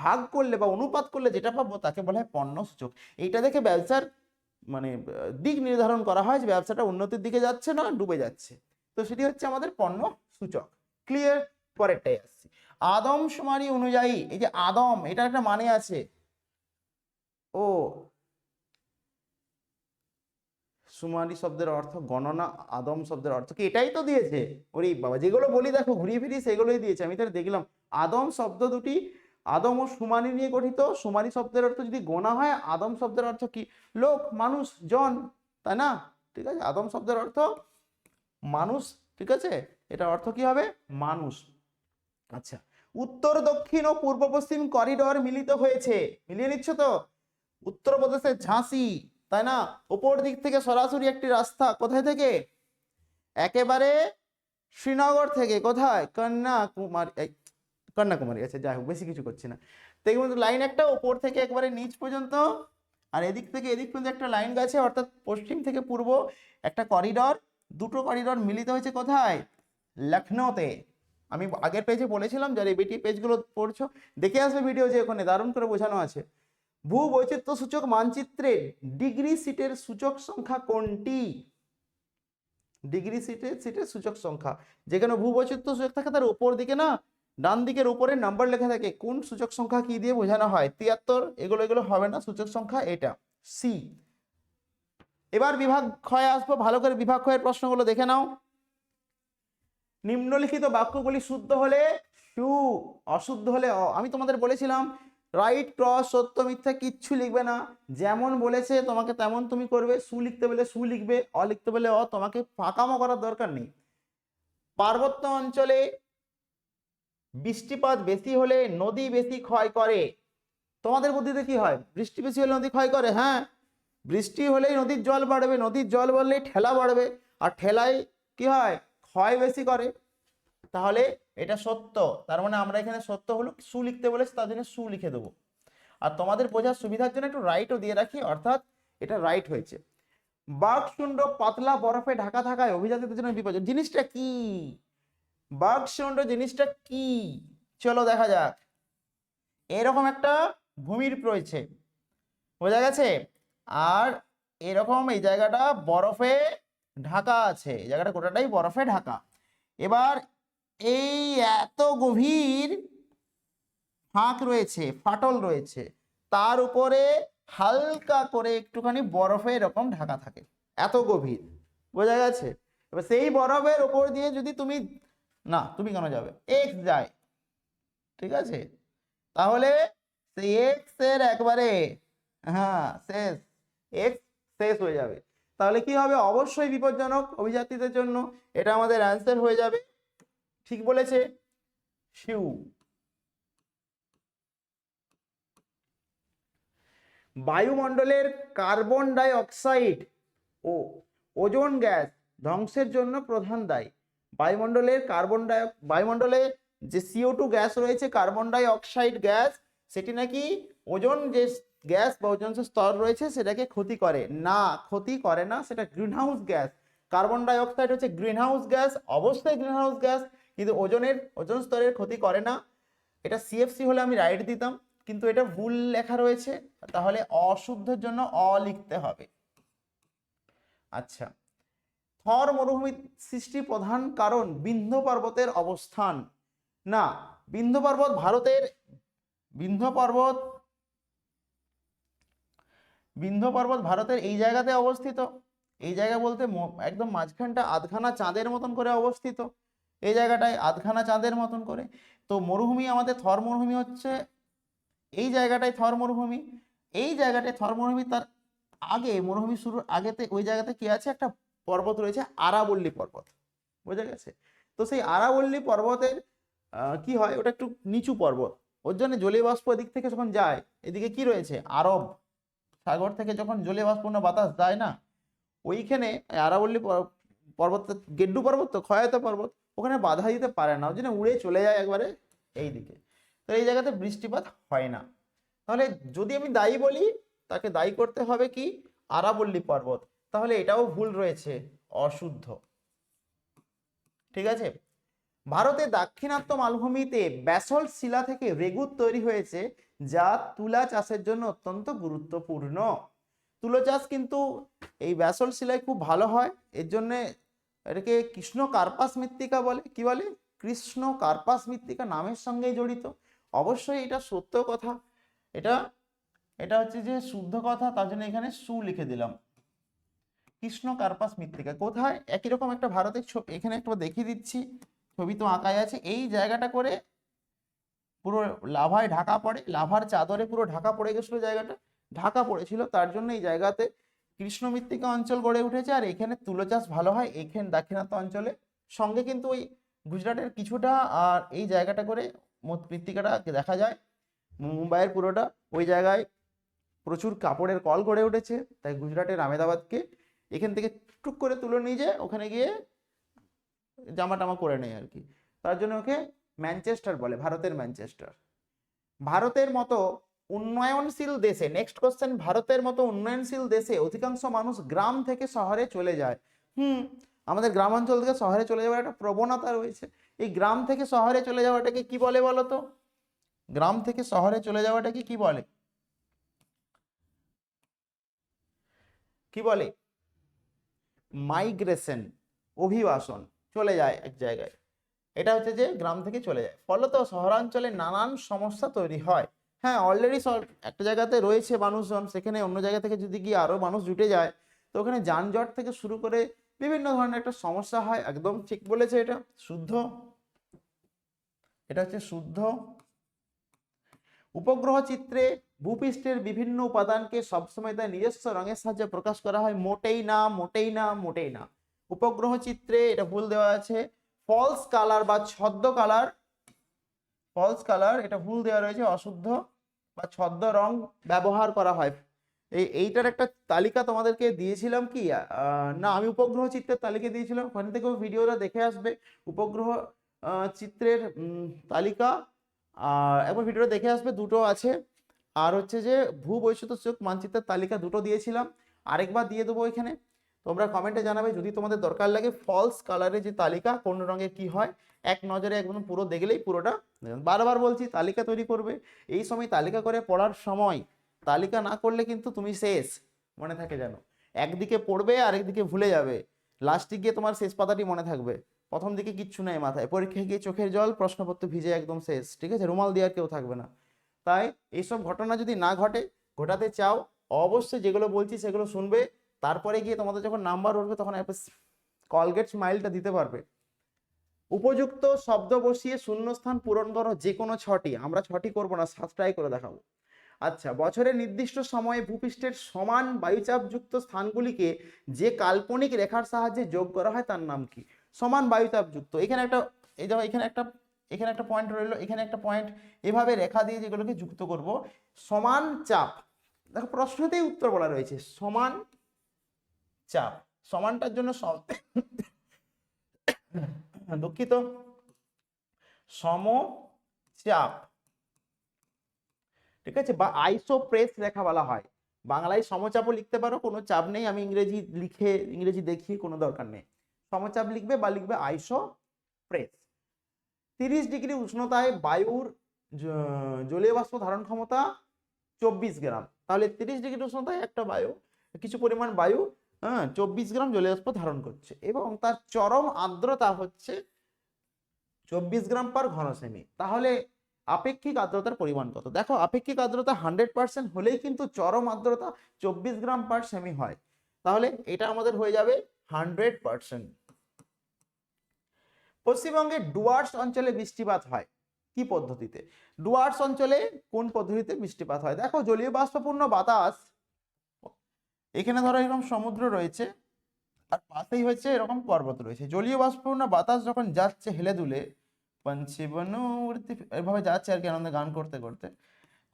ভাগ করলে বা অনুপাত করলে যেটা পাবো তাকে বলা হয় পণ্য সূচক। এইটা দেখে ব্যবসার মানে দিক নির্ধারণ করা হয় যে ব্যবসাটা উন্নতির দিকে যাচ্ছে না ডুবে যাচ্ছে। তো সেটি হচ্ছে আমাদের পণ্য সূচক। ক্লিয়ার? পরেরটাই আসছি। আদমশুমারি অনুযায়ী, এই যে আদম, এটা একটা মানে আছে। ও, সুমারি শব্দের অর্থ গণনা, আদম শব্দের অর্থ কি? এটাই তো দিয়েছে। ওরে বাবা, যেগুলো বলি দেখো ঘুরিয়ে ফিরিয়ে সেগুলোই দিয়েছে। আমি তাহলে দেখলাম আদম শব্দ দুটি আদম ও সুমারি নিয়ে গঠিত। সুমারি শব্দের অর্থ যদি গোনা হয়, আদম শব্দের অর্থ কি? লোক, মানুষ, জন, তাই না? ঠিক আছে, আদম শব্দের অর্থ মানুষ। ঠিক আছে, এটা অর্থ কি হবে? মানুষ। আচ্ছা, উত্তর দক্ষিণ ও পূর্ব পশ্চিম করিডোর মিলিত হয়েছে। মিলিয়ে নিচ্ছ তো? উত্তরপ্রদেশের ঝাঁসি, তাই না? উপর দিক থেকে সরাসরি একটি রাস্তা, কোথায় থেকে? একেবারে শ্রীনগর থেকে। কোথায়? কন্যাকুমারী, কন্যাকুমারী। আচ্ছা, যাই হোক, বেশি কিছু করছি না। দেখুন লাইন একটা উপর থেকে একবারে নিচ পর্যন্ত, আর এদিক থেকে এদিক পর্যন্ত একটা লাইন গেছে, অর্থাৎ পশ্চিম থেকে পূর্ব একটা করিডর। দুটো করিডর মিলিত হয়েছে কোথায়? লখনৌতে। আমি আগের পেজে বলেছিলাম, যারা এবিটি পেজগুলো পড়ছো দেখে আসবে ভিডিও, যে ওখানে দারুণ করে বোঝানো আছে। ভূ বৈচিত্র্য সূচক মানচিত্রে ডিগ্রি সিটের সূচক সংখ্যা কোনটি? ডিগ্রি সিটের সূচক সংখ্যা, যেখানে ভূ বৈচিত্র্য সূচক থাকে তার উপর দিকে না, ডান দিকের উপরে নাম্বার লেখা থাকে, কোন সূচক সংখ্যা কি দিয়ে বোঝানো হয়? 73। এগুলো এগুলো হবে না, সূচক সংখ্যা এটা সি। এবার বিভাগ ক্ষয়ে আসবো, ভালো করে বিভাগ ক্ষয়ের প্রশ্নগুলো দেখে নাও। নিম্নলিখিত বাক্যগুলি শুদ্ধ হলে সু, অশুদ্ধ হলে অ। আমি তোমাদের বলেছিলাম রাইট, ক্রস, সত্য, মিথ্যা কিচ্ছু লিখবে না, যেমন বলেছে তোমাকে তেমন তুমি করবে। সু লিখতে বলে সু লিখবে, অ লিখতে বলে অ। তোমাকে ফাঁকামো করার দরকার নেই। পার্বত্য অঞ্চলে বৃষ্টিপাত বেশি হলে নদী বেশি ক্ষয় করে। তোমাদের বুদ্ধিতে কি হয়? বৃষ্টি বেশি হলে নদী ক্ষয় করে? হ্যাঁ, বৃষ্টি হলেই নদীর জল বাড়বে, নদীর জল বাড়লেই ঠেলা বাড়বে, আর ঠেলায় কি হয়? ক্ষয় বেশি করে। তাহলে এটা সত্য। তার মানে আমরা এখানে সত্য হলো সু লিখতে বলেছি, তার জন্য সু লিখে দেবো। আর তোমাদের বোঝার সুবিধার জন্য একটু রাইটও দিয়ে রাখি, অর্থাৎ এটা রাইট হয়েছে। বাঘশুণ্ড পাতলা বরফে ঢাকা থাকায় অভিযাত্রীদের জন্য বিপদ। জিনিসটা কি? বাঘশুণ্ড জিনিসটা কি? চলো দেখা যাক। এরকম একটা ভূমির রয়েছে, বোঝা গেছে? আর এরকম এই জায়গাটা বরফে ঢাকা আছে, এই জায়গাটা গোটাটাই বরফে ঢাকা। এবার এই এত গভীর ফাঁক রয়েছে, ফাটল রয়েছে, তার উপরে হালকা করে একটুখানি বরফে এরকম ঢাকা থাকে, এত গভীর। বোঝা গেছে? এবার সেই বরফের উপর দিয়ে যদি তুমি, না তুমি কেন যাবে, এক্স যায়, ঠিক আছে, তাহলে সেই এক্স এর একবারে, হ্যাঁ শেষ, এক্স শেষ হয়ে যাবে। তাহলে কি হবে? অবশ্যই বিপজ্জনক অভিযাত্রীদের জন্য। এটা আমাদের অ্যান্সার হয়ে যাবে। ঠিক বলেছে শিউ। বায়ুমণ্ডলের কার্বন ডাই অক্সাইড ও ওজোন গ্যাস ধ্বংসের জন্য প্রধান দায়ী। বায়ুমণ্ডলে যে CO2 গ্যাস রয়েছে, কার্বন ডাই অক্সাইড গ্যাস, সেটি নাকি ওজোন যে গ্যাস বা ওজোন স্তর রয়েছে সেটাকে ক্ষতি করে না, ক্ষতি করে না, সেটা greenhouse gas. Carbon die oxide হচ্ছে গ্রিনহাউস গ্যাস, অবশ্যই গ্রিনহাউস গ্যাস, কিন্তু ওজোন স্তরের ক্ষতি করে না। এটা CFC হলে আমি রাইট দিতাম, কিন্তু এটা ভুল লেখা রয়েছে, তাহলে অশুদ্ধের জন্য লিখতে হবে। আচ্ছা, থর মরুভূমি সৃষ্টির প্রধান কারণ বিন্ধ্য পর্বতের অবস্থান। না, বিন্ধ্য পর্বত ভারতের এই জায়গাতে অবস্থিত। এই জায়গা বলতে একদম মাঝখানটা আধখানা চাঁদের মতন করে অবস্থিত, এই জায়গাটায় আধখানা চাঁদের মতন করে। তো মরুভূমি, আমাদের থর মরুভূমি হচ্ছে এই জায়গাটায় থর মরুভূমি। এই জায়গাটায় থর মরুভূমি, তার আগে মরুভূমি শুরুর আগেতে ওই জায়গাতে কি আছে, একটা পর্বত রয়েছে, আরাবল্লী পর্বত, বোঝা গেছে? তো সেই আরাবল্লী পর্বতের কি হয়, ওটা একটু নিচু পর্বত, ওর জন্য জলীয় বাষ্প এদিক থেকে যখন যায়, এদিকে কি রয়েছে, আরব সাগর থেকে যখন জলীয় বাষ্পূর্ণ বাতাস যায় না, ওইখানে আরাবল্লী পর্বত, গেড্ডু পর্বত তো ক্ষয়াত পর্বত, ওখানে বাধা দিতে পারে না, ওই জন্য উড়ে চলে যায় একবারে এই দিকে। তো এই জায়গাতে বৃষ্টিপাত হয় না। তাহলে যদি আমি দায়ী বলি, তাকে দায়ী করতে হবে কি, আরাবল্লী পর্বত। তাহলে এটাও ভুল রয়েছে, অশুদ্ধ। ঠিক আছে। ভারতের দাক্ষিণাত্য মালভূমিতে ব্যাসল্ট শিলা থেকে রেগুত তৈরি হয়েছে, যা তুলা চাষের জন্য অত্যন্ত গুরুত্বপূর্ণ। তুলো চাষ কিন্তু এই ব্যাসল্ট শিলায় খুব ভালো হয়, এর জন্য এটাকে কৃষ্ণ কার্পাস মৃত্তিকা বলে। কি বলে? কৃষ্ণ কার্পাস মৃত্তিকা নামের সঙ্গেই জড়িত। অবশ্যই এটা সত্য কথা, এটা হচ্ছে যে শুদ্ধ কথা, তার জন্য এখানে লিখে দিলাম। কৃষ্ণ কার্পাস মৃত্তিকা কোথায়? একই রকম একটা ভারতের ছবি এখানে একটু দেখিয়ে দিচ্ছি, ছবি তো আঁকাই আছে। এই জায়গাটা করে পুরো লাভায় ঢাকা পড়ে, লাভার চাদরে পুরো ঢাকা পড়ে গেছিল, জায়গাটা ঢাকা পড়েছিল, তার জন্য এই জায়গাতে কৃষ্ণ মৃত্তিকা অঞ্চল গড়ে উঠেছে। আর এখানে তুলো চাষ ভালো হয় এখানে দাক্ষিণাত্য অঞ্চলে, সঙ্গে কিন্তু ওই গুজরাটের কিছুটা, আর এই জায়গাটা করে মৃত্তিকাটা দেখা যায় মুম্বাইয়ের পুরোটা। ওই জায়গায় প্রচুর কাপড়ের কল গড়ে উঠেছে, তাই গুজরাটের আহমেদাবাদকে এখান থেকে টুক করে তুলে নিয়ে যায়, ওখানে গিয়ে জামা টামা করে নেয় আর কি, তার জন্য ওকে ম্যানচেস্টার বলে, ভারতের ম্যানচেস্টার। ভারতের মতো উন্নয়নশীল দেশে, নেক্সট কোশ্চেন, ভারতের মতো উন্নয়নশীল দেশে অধিকাংশ মানুষ গ্রাম থেকে শহরে চলে যায়। আমাদের গ্রামাঞ্চল থেকে শহরে চলে যাওয়ার একটা প্রবণতা রয়েছে। এই গ্রাম থেকে শহরে চলে যাওয়াটাকে কি বলে বলো তো? গ্রাম থেকে শহরে চলে যাওয়াটাকে কি বলে? কি বলে? মাইগ্রেশন, অভিবাসন, চলে যায় এক জায়গায়, এটা হচ্ছে যে গ্রাম থেকে চলে যায়। ফলত শহরাঞ্চলে নানান সমস্যা তৈরি হয়। হ্যাঁ, অলরেডি একটা জায়গাতে রয়েছে মানুষজন, সেখানে অন্য জায়গা থেকে যদি গিয়ে আরো মানুষ জুটে যায়, তো ওখানে যানজট থেকে শুরু করে বিভিন্ন ধরনের একটা সমস্যা হয়। একদম ঠিক বলেছে, এটা শুদ্ধ, এটা হচ্ছে শুদ্ধ। উপগ্রহ চিত্রে ভূপৃষ্ঠের বিভিন্ন উপাদানকে সবসময় তার নিজস্ব রঙের সাহায্যে প্রকাশ করা হয়, মোটেই না, মোটেই না, মোটেই না। উপগ্রহ চিত্রে এটা ভুল দেওয়া আছে, ফলস কালার বা ছদ্ম কালার, ফলস কালার এটা ভুল দেওয়া রয়েছে, অশুদ্ধ, বা ছদ্ম রং ব্যবহার করা হয়। এইটার একটা তালিকা তোমাদেরকে দিয়েছিলাম কি না, আমি উপগ্রহ চিত্রের তালিকা দিয়েছিলাম, ওখান থেকেও ভিডিওটা দেখে আসবে, উপগ্রহ চিত্রের তালিকা, আর একবার ভিডিওটা দেখে আসবে, দুটো আছে। আর হচ্ছে যে ভূবৈচিত্র্য মানচিত্রের তালিকা দুটো দিয়েছিলাম, আরেকবার দিয়ে দেবো এখানে, তোমরা কমেন্টে জানাবে যদি তোমাদের দরকার লাগে। ফলস কালারের যে তালিকা কোন রঙের কি হয়, এক নজরে একদম পুরো দেখলেই পুরোটা, বারবার বলছি তালিকা তৈরি করবে। এই সময় তালিকা করে পড়ার সময় তালিকা না করলে কিন্তু তুমি শেষ, মনে থাকে যেন, একদিকে পড়বে আরেকদিকে ভুলে যাবে, লাস্টে গিয়ে তোমার শেষ পাতাটি মনে থাকবে, প্রথম দিকে কিচ্ছু নেই মাথায়, পরীক্ষায় গিয়ে চোখের জল, প্রশ্নপত্র ভিজে একদম শেষ, ঠিক আছে, রুমাল দেওয়ার কেউ থাকবে না। তাই এইসব ঘটনা যদি না ঘটে, ঘটাতে চাও, অবশ্যই যেগুলো বলছি সেগুলো শুনবে, তারপরে গিয়ে তোমাদের যখন নাম্বার উঠবে তখন কলগেট স্মাইলটা দিতে পারবে। উপযুক্ত শব্দ বসিয়ে শূন্যস্থান পূরণ করো যে কোনো 6টি, আমরা 6টি করবো না, 7টাই করে দেখাবো। আচ্ছা, বছরের নির্দিষ্ট সময়ে ভূপৃষ্ঠের সমান বায়ুচাপযুক্ত স্থানগুলিকে যে কাল্পনিক রেখার সাহায্যে যোগ করা হয় তার নাম কি? সমান বায়ুচাপযুক্ত, এখানে একটা, এই দেখো এখানে একটা পয়েন্ট রইলো, এখানে একটা পয়েন্ট, এভাবে রেখা দিয়ে যেগুলোকে যুক্ত করব, সমান চাপ, দেখো প্রশ্নতেই উত্তর বলা রয়েছে সমান চাপ, সমানটার জন্য দুঃখিত, সমচাপ, ঠিক আছে, বা আইসোপ্রেস রেখা বলা হয়। বাংলায় সমচাপও লিখতে পারো, কোনো চাপ নেই, আমি ইংরেজি দেখিয়ে কোনো দরকার নেই। সমচাপ লিখবে বা লিখবে আইসোপ্রেস। 30 ডিগ্রি উষ্ণতায় বায়ুর জলীয় বাষ্প ধারণ ক্ষমতা 24 গ্রাম। তাহলে 30 ডিগ্রি উষ্ণতায় একটা বায়ু, কিছু পরিমাণ বায়ু 24 গ্রাম জলীয় বাষ্প ধারণ করছে, এবং তার চরম আর্দ্রতা হচ্ছে 24 গ্রাম পার ঘন সেমি। তাহলে আপেক্ষিক আর্দ্রতার পরিমাণ কত? দেখো, আপেক্ষিক আর্দ্রতা 100% হলেই কিন্তু চরম আর্দ্রতা 24 গ্রাম পার সেমি হয়। তাহলে এটা আমাদের হয়ে যাবে 100%। পশ্চিমবঙ্গের ডুয়ার্স অঞ্চলে বৃষ্টিপাত হয় কি পদ্ধতিতে? ডুয়ার্স অঞ্চলে কোন পদ্ধতিতে বৃষ্টিপাত হয়? দেখো, জলীয় বাষ্পপূর্ণ বাতাস, এখানে ধরো এরকম সমুদ্র রয়েছে আর পাশেই হচ্ছে এরকম পর্বত রয়েছে। জলীয় বাষ্পপূর্ণ বাতাস যখন যাচ্ছে হেলে দুলে, এভাবে যাচ্ছে আর কি, আনন্দে গান করতে করতে,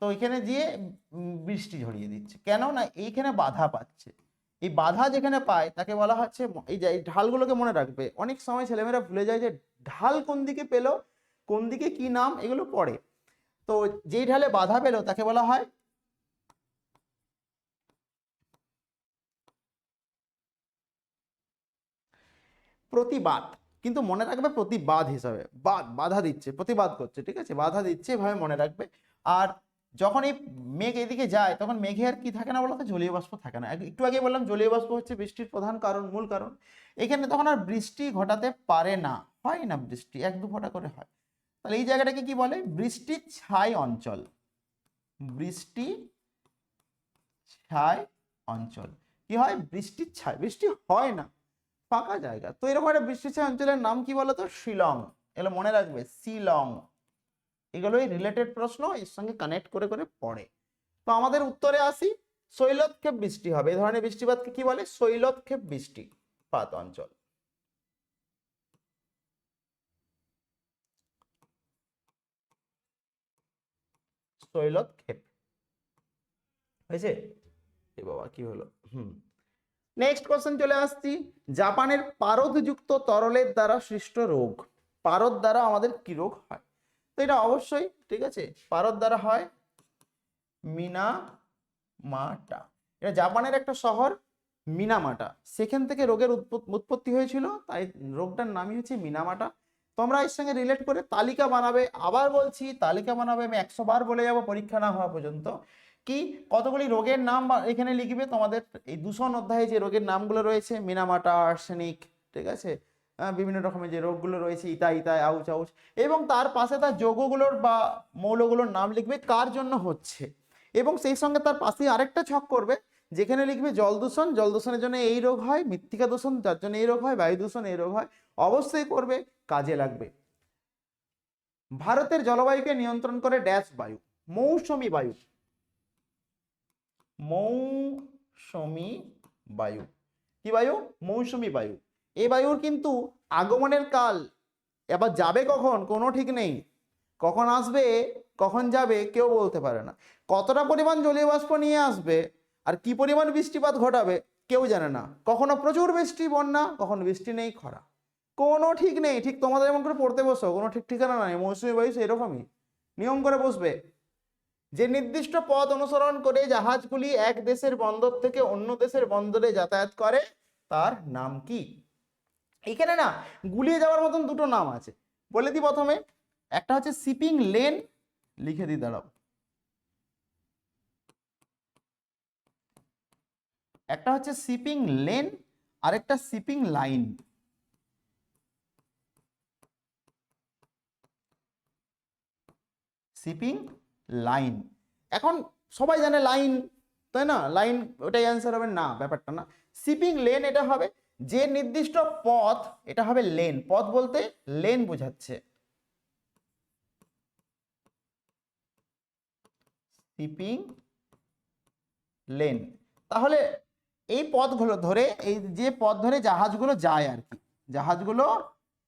তো এখানে গিয়ে বৃষ্টি ঝরিয়ে দিচ্ছে। কেন না এইখানে বাধা পাচ্ছে। এই বাধা যেখানে পায় তাকে বলা হচ্ছে, এই যে এই ঢালগুলোকে মনে রাখবে। অনেক সময় ছেলেমেয়েরা ভুলে যায় যে ঢাল কোন দিকে পেলো, কোন দিকে কি নাম, এগুলো পড়ে। তো যেই ঢালে বাধা পেলো তাকে বলা হয় প্রতিবাদ। কিন্তু মনে রাখবে প্রতিবাদ হিসাবে, বাধা দিচ্ছে, প্রতিবাদ করছে, ঠিক আছে, বাধা দিচ্ছে, এভাবে মনে রাখবে। আর যখন এই মেঘ এদিকে যায় তখন মেঘে আর কি থাকে না বলতো? জলীয় বাষ্প থাকে না। একটু আগে বললাম জলীয় বাষ্প হচ্ছে বৃষ্টির প্রধান কারণ, মূল কারণ। এখানে তখন আর বৃষ্টি ঘটাতে পারে না, হয় না বৃষ্টি, 1-2 ফোঁটা করে হয়। তাহলে এই জায়গাটাকে কি বলে? বৃষ্টি ছাই অঞ্চল। বৃষ্টি ছাই অঞ্চল। কি হয়? বৃষ্টির ছাই, বৃষ্টি হয় না, ফাঁকা জায়গা। তো এরকম একটা বৃষ্টিছায়া অঞ্চলের নাম কি বলতো? শিলং। এগুলো মনে রাখবে, শিলং। এগুলোই রিলেটেড প্রশ্ন, এর সঙ্গে কানেক্ট করে করে পড়ে। তো আমাদের উত্তরে আসি, শৈলতক্ষেপ বৃষ্টি হবে। এই ধরনের বৃষ্টিপাতকে কি বলে? শৈলতক্ষেপ বৃষ্টিপাত অঞ্চল। শৈলতক্ষেপ হয়েছে। এ বাবা, কি হলো? নেক্সট কোশ্চেন চলে আসছি, জাপানের পারদযুক্ত তরলের দ্বারা সৃষ্ট রোগ। পারদ দ্বারা আমাদের কি রোগ হয়? তো এটা অবশ্যই, ঠিক আছে, পারদ দ্বারা হয় মিনামাটা। এটা জাপানের একটা শহর মিনামাটা, সেখান থেকে রোগের উৎপত্তি হয়েছিল, তাই রোগটার নামই হচ্ছে মিনামাটা। তোমরা এর সঙ্গে রিলেট করে তালিকা বানাবে। আবার বলছি, তালিকা বানাবে, আমি 100 বার বলে যাব পরীক্ষা না হওয়া পর্যন্ত। কি কতগুলি রোগের নাম এখানে লিখবে। তোমাদের এই দূষণ অধ্যায়ে যে রোগের নামগুলো রয়েছে, মিনামাটা, আর্সেনিক, ঠিক আছে, বিভিন্ন রকমের যে রোগগুলো রয়েছে, ইতাই, আউচ আউচ, এবং তার পাশে তার যৌগগুলোর বা মৌলগুলোর নাম লিখবে, কার জন্য হচ্ছে। এবং সেই সঙ্গে তার পাশে আরেকটা ছক করবে, যেখানে লিখবে জল দূষণ, জল দূষণের জন্য এই রোগ হয়, মৃত্তিকা দূষণ যার জন্য এই রোগ হয়, বায়ু দূষণ এই রোগ হয়। অবশ্যই করবে, কাজে লাগবে। ভারতের জলবায়ুকে নিয়ন্ত্রণ করে ড্যাশ বায়ু? মৌসুমী বায়ু। মৌসুমী বায়ু। কি বায়ু? মৌসুমী বায়ু। এই বায়ুর কিন্তু আগমনের কাল, এবার যাবে কখন কোনো ঠিক নেই, কখন আসবে কখন যাবে কেউ বলতে পারে না। কতটা পরিমাণ জলীয় বাষ্প নিয়ে আসবে আর কি পরিমাণ বৃষ্টিপাত ঘটাবে কেউ জানে না। কখনো প্রচুর বৃষ্টি, বন্যা, কখনো বৃষ্টি নেই, খরা, কোনো ঠিক নেই। ঠিক তোমাদের এমন করে পড়তে বসো, কোনো ঠিক ঠিকানা নাই। মৌসুমী বায়ু এরকমই, নিয়ম করে বসবে। যে নির্দিষ্ট পথ অনুসরণ করে জাহাজগুলি এক দেশের বন্দর থেকে অন্য দেশের বন্দরে যাতায়াত করে তার নাম কি? এখানে না গুলিয়ে যাওয়ার মতন দুটো নাম আছে, বলে দিই। প্রথমে একটা হচ্ছে শিপিং লেন, লিখে দিই, দাঁড়াও। একটা হচ্ছে শিপিং লেন, আরেকটা শিপিং লাইন। Shipping line. এখন সবাই জানে লাইন, তাই না? লাইন ওটাই অ্যান্সার হবে না, ব্যাপারটা না। শিপিং লেন এটা হবে যে নির্দিষ্ট পথ, এটা হবে লেন। পথ বলতে লেন বোঝাচ্ছে। Shipping lane. তাহলে এই পথগুলো ধরে, এই যে পথ ধরে জাহাজগুলো যায় আর কি, জাহাজগুলো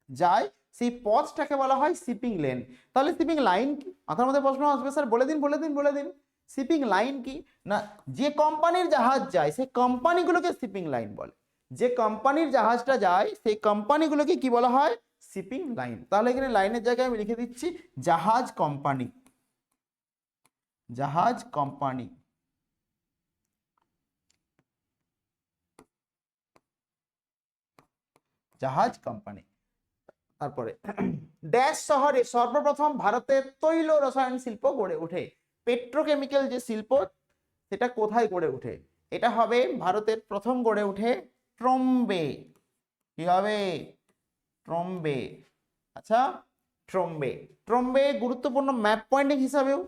যায়, সেই পথটাকে বলা হয় শিপিং লেন। তাহলে শিপিং লাইন কি? মাথার মধ্যে প্রশ্ন আসবে, স্যার বলে দিন বলে দিন বলে দিন। শিপিং লাইন কি? না, যে কোম্পানির জাহাজ যায় সেই কোম্পানিগুলোকে শিপিং লাইন বলে। যে কোম্পানির জাহাজটা যায় সেই কোম্পানিগুলোকে কি বলা হয়? Shipping line. তাহলে এখানে লাইনের জায়গায় আমি লিখে দিচ্ছি জাহাজ কোম্পানি, জাহাজ কোম্পানি। জাহাজ কোম্পানি। তারপরে ড্যাশ শহরে সর্বপ্রথম ভারতের তৈল রসায়ন শিল্প গড়ে ওঠে। পেট্রোকেমিক্যাল যে শিল্প সেটা কোথায় গড়ে ওঠে? এটা হবে ভারতের প্রথম গড়ে ওঠে ট্রম্বে। কি হবে? ট্রম্বে। আচ্ছা, ট্রম্বে। ট্রম্বে গুরুত্বপূর্ণ ম্যাপ পয়েন্টিং হিসাবেও,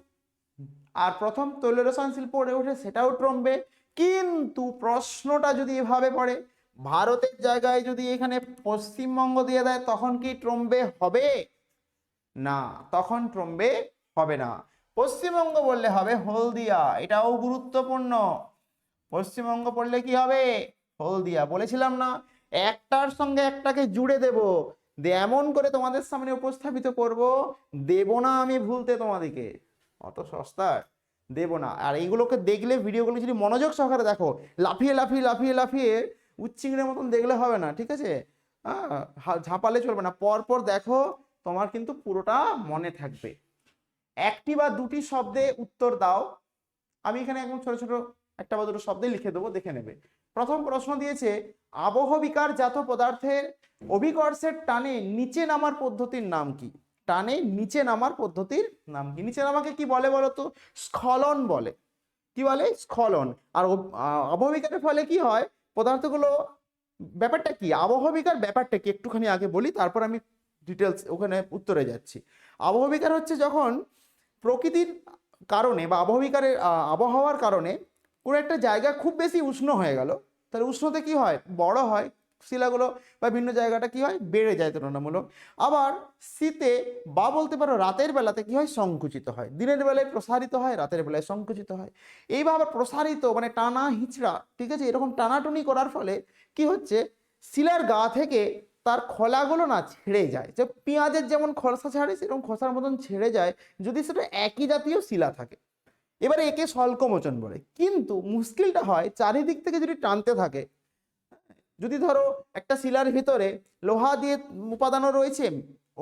আর প্রথম তৈল রসায়ন শিল্প গড়ে ওঠে সেটাও ট্রম্বে। কিন্তু প্রশ্নটা যদি এভাবে পড়ে, ভারতের জায়গায় যদি এখানে পশ্চিমবঙ্গ দিয়ে দেয়, তখন কি ট্রম্বে হবে? না, তখন ট্রম্বে হবে না। পশ্চিমবঙ্গ বললে হবে হলদিয়া, এটাও গুরুত্বপূর্ণ। পশ্চিমবঙ্গ পড়লে কি হবে? হলদিয়া। বলেছিলাম না একটার সঙ্গে একটাকে জুড়ে দেব, এমন করে তোমাদের সামনে উপস্থাপিত করব, দেব না আমি ভুলতে তোমাদেরকে, অত সস্তা দেব না। আর এইগুলোকে দেখলে, ভিডিওগুলো যদি মনোযোগ সহকারে দেখো, লাফিয়ে লাফিয়ে লাফিয়ে লাফিয়ে উচ্চিংড়ের মতন দেখলে হবে না, ঠিক আছে? ঝাঁপালে চলবে না, পরপর দেখো, তোমার কিন্তু পুরোটা মনে থাকবে। একটি বা দুটি শব্দে উত্তর দাও। আমি এখানে একদম ছোট ছোট একটা বা দুটো শব্দে লিখে দেবো, দেখে নেবে। প্রথম প্রশ্ন দিয়েছে, আবহবিকার জাত পদার্থের অভিকর্ষের টানে নিচে নামার পদ্ধতির নাম কি? টানে নিচে নামার পদ্ধতির নাম কি? নিচে নামাকে কি বলে বলো তো? স্খলন বলে। কি বলে? স্খলন। আর আবহবিকারের ফলে কি হয়? পদার্থগুলো, ব্যাপারটা কি আবহবিকার, ব্যাপারটা কি একটুখানি আগে বলি, তারপর আমি ডিটেলস ওখানে উত্তরে যাচ্ছি। আবহবিকার হচ্ছে যখন প্রকৃতির কারণে বা আবহাওয়ার কারণে কোনো একটা জায়গা খুব বেশি উষ্ণ হয়ে গেল, তাহলে উষ্ণতে কি হয়? বড় হয় শিলাগুলো, বা ভিন্ন জায়গাটা কি হয়? বেড়ে যায় তুলনামূলক। আবার শীতে বা বলতে পারো রাতের বেলাতে কি হয়? সংকুচিত হয়। দিনের বেলায় প্রসারিত হয়, রাতের বেলায় সংকুচিত হয়। এইভাবে প্রসারিত মানে টানা হিচড়া, ঠিক আছে, এরকম টানাটুনি করার ফলে কি হচ্ছে? শিলার গা থেকে তার খোলাগুলো না ছেড়ে যায়, যে পেঁয়াজের যেমন খোসা ছাড়ে সেরকম খোসার মতন ছেড়ে যায়, যদি সেটা একই জাতীয় শিলা থাকে। এবারে একে স্বল্পমোচন বলে। কিন্তু মুশকিলটা হয় চারিদিক থেকে যদি টানতে থাকে, যদি ধরো একটা শিলার ভিতরে লোহা দিয়ে উপাদানও রয়েছে,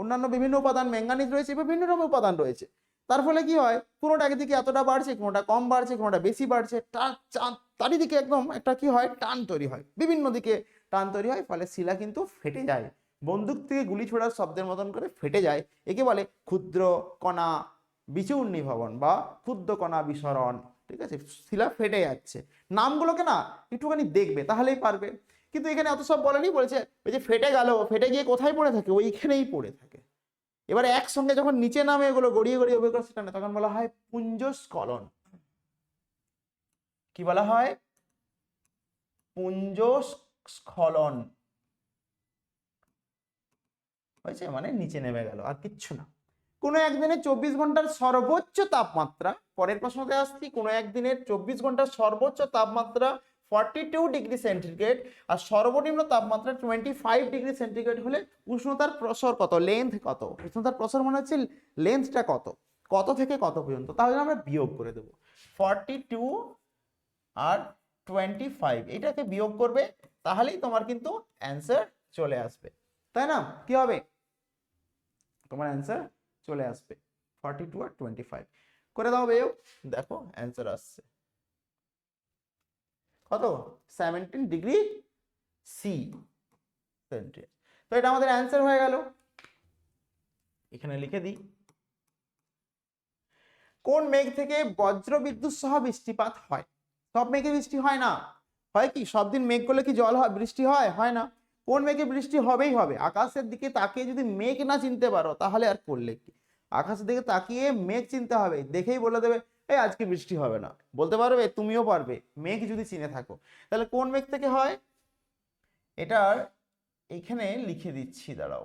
অন্যান্য বিভিন্ন উপাদান, ম্যাঙ্গানিজ রয়েছে, বিভিন্ন রকমের উপাদান রয়েছে, তার ফলে কি হয়? কোনোটা একদিকে এতটা বাড়ছে, কোনোটা কম বাড়ছে, কোনোটা বেশি বাড়ছে, চারিদিকে একদম একটা কি হয়? টান তৈরি হয়, বিভিন্ন দিকে টান তৈরি হয়, ফলে শিলা কিন্তু ফেটে যায়। বন্দুক থেকে গুলি ছোড়ার শব্দের মতন করে ফেটে যায়। একে বলে ক্ষুদ্র কণা বিচূর্ণীভবন বা ক্ষুদ্র কণা বিসরণ। ঠিক আছে, শিলা ফেটে যাচ্ছে। নামগুলোকে না একটুখানি দেখবে, তাহলেই পারবে। কিন্তু এখানে অত সব বলেনি, বলেছে ওই যে ফেটে গেল, ফেটে গিয়ে কোথায় পড়ে থাকে? ওইখানেই পড়ে থাকে। এবারে একসঙ্গে যখন নিচে নামে এগুলো গড়িয়ে গড়িয়ে অভিকর্ষ টানে, তখন বলা হয় পুঞ্জস্খলন। কি বলা হয়? পুঞ্জস্খলন। হয়েছে, মানে নিচে নেমে গেল, আর কিচ্ছু না। কোনো একদিনে 24 ঘন্টার সর্বোচ্চ তাপমাত্রা, পরের প্রশ্নতে আসছি, কোনো একদিনের 24 ঘন্টার সর্বোচ্চ তাপমাত্রা 42 ডিগ্রি সেন্টিগ্রেড আর সর্বনিম্ন তাপমাত্রা 25 ডিগ্রি সেন্টিগ্রেড হলে উষ্ণতার প্রসর কত? লেন্থ কত? উষ্ণতার প্রসর মানে হচ্ছে লেন্থটা কত, কত থেকে কত পর্যন্ত। তাহলে আমরা বিয়োগ করে দেবো 42 আর 25, এটাকে বিয়োগ করবে, তাহলেই তোমার কিন্তু অ্যান্সার চলে আসবে, তাই না? কি হবে? তোমার অ্যান্সার চলে আসবে 42 আর 25 করে দাও বেও, দেখো অ্যান্সার আসছে কত? 17 ডিগ্রি সি সেন্টিগ্রেড। তো এটা আমাদের অ্যান্সার হয়ে গেল। এখানে লিখে দিই, কোন মেঘ থেকে বজ্র বিদ্যুৎ সহ বৃষ্টিপাত হয়? সব মেঘে বৃষ্টি হয় না। হয় কি? সব দিন মেঘ করলে কি জল হয়, বৃষ্টি হয়? হয় না। কোন মেঘে বৃষ্টি হবেই হবে। আকাশের দিকে তাকিয়ে যদি মেঘ না চিনতে পারো, তাহলে আর করলে কি? আকাশের দিকে তাকিয়ে মেঘ চিনতে হবে, দেখেই বলে দেবে এই আজকে বৃষ্টি হবে না, বলতে পারবে, তুমিও পারবে, মেঘ যদি চিনে থাকো। তাহলে কোন মেঘ থেকে হয়? এটার এখানে লিখে দিচ্ছি, দাঁড়াও,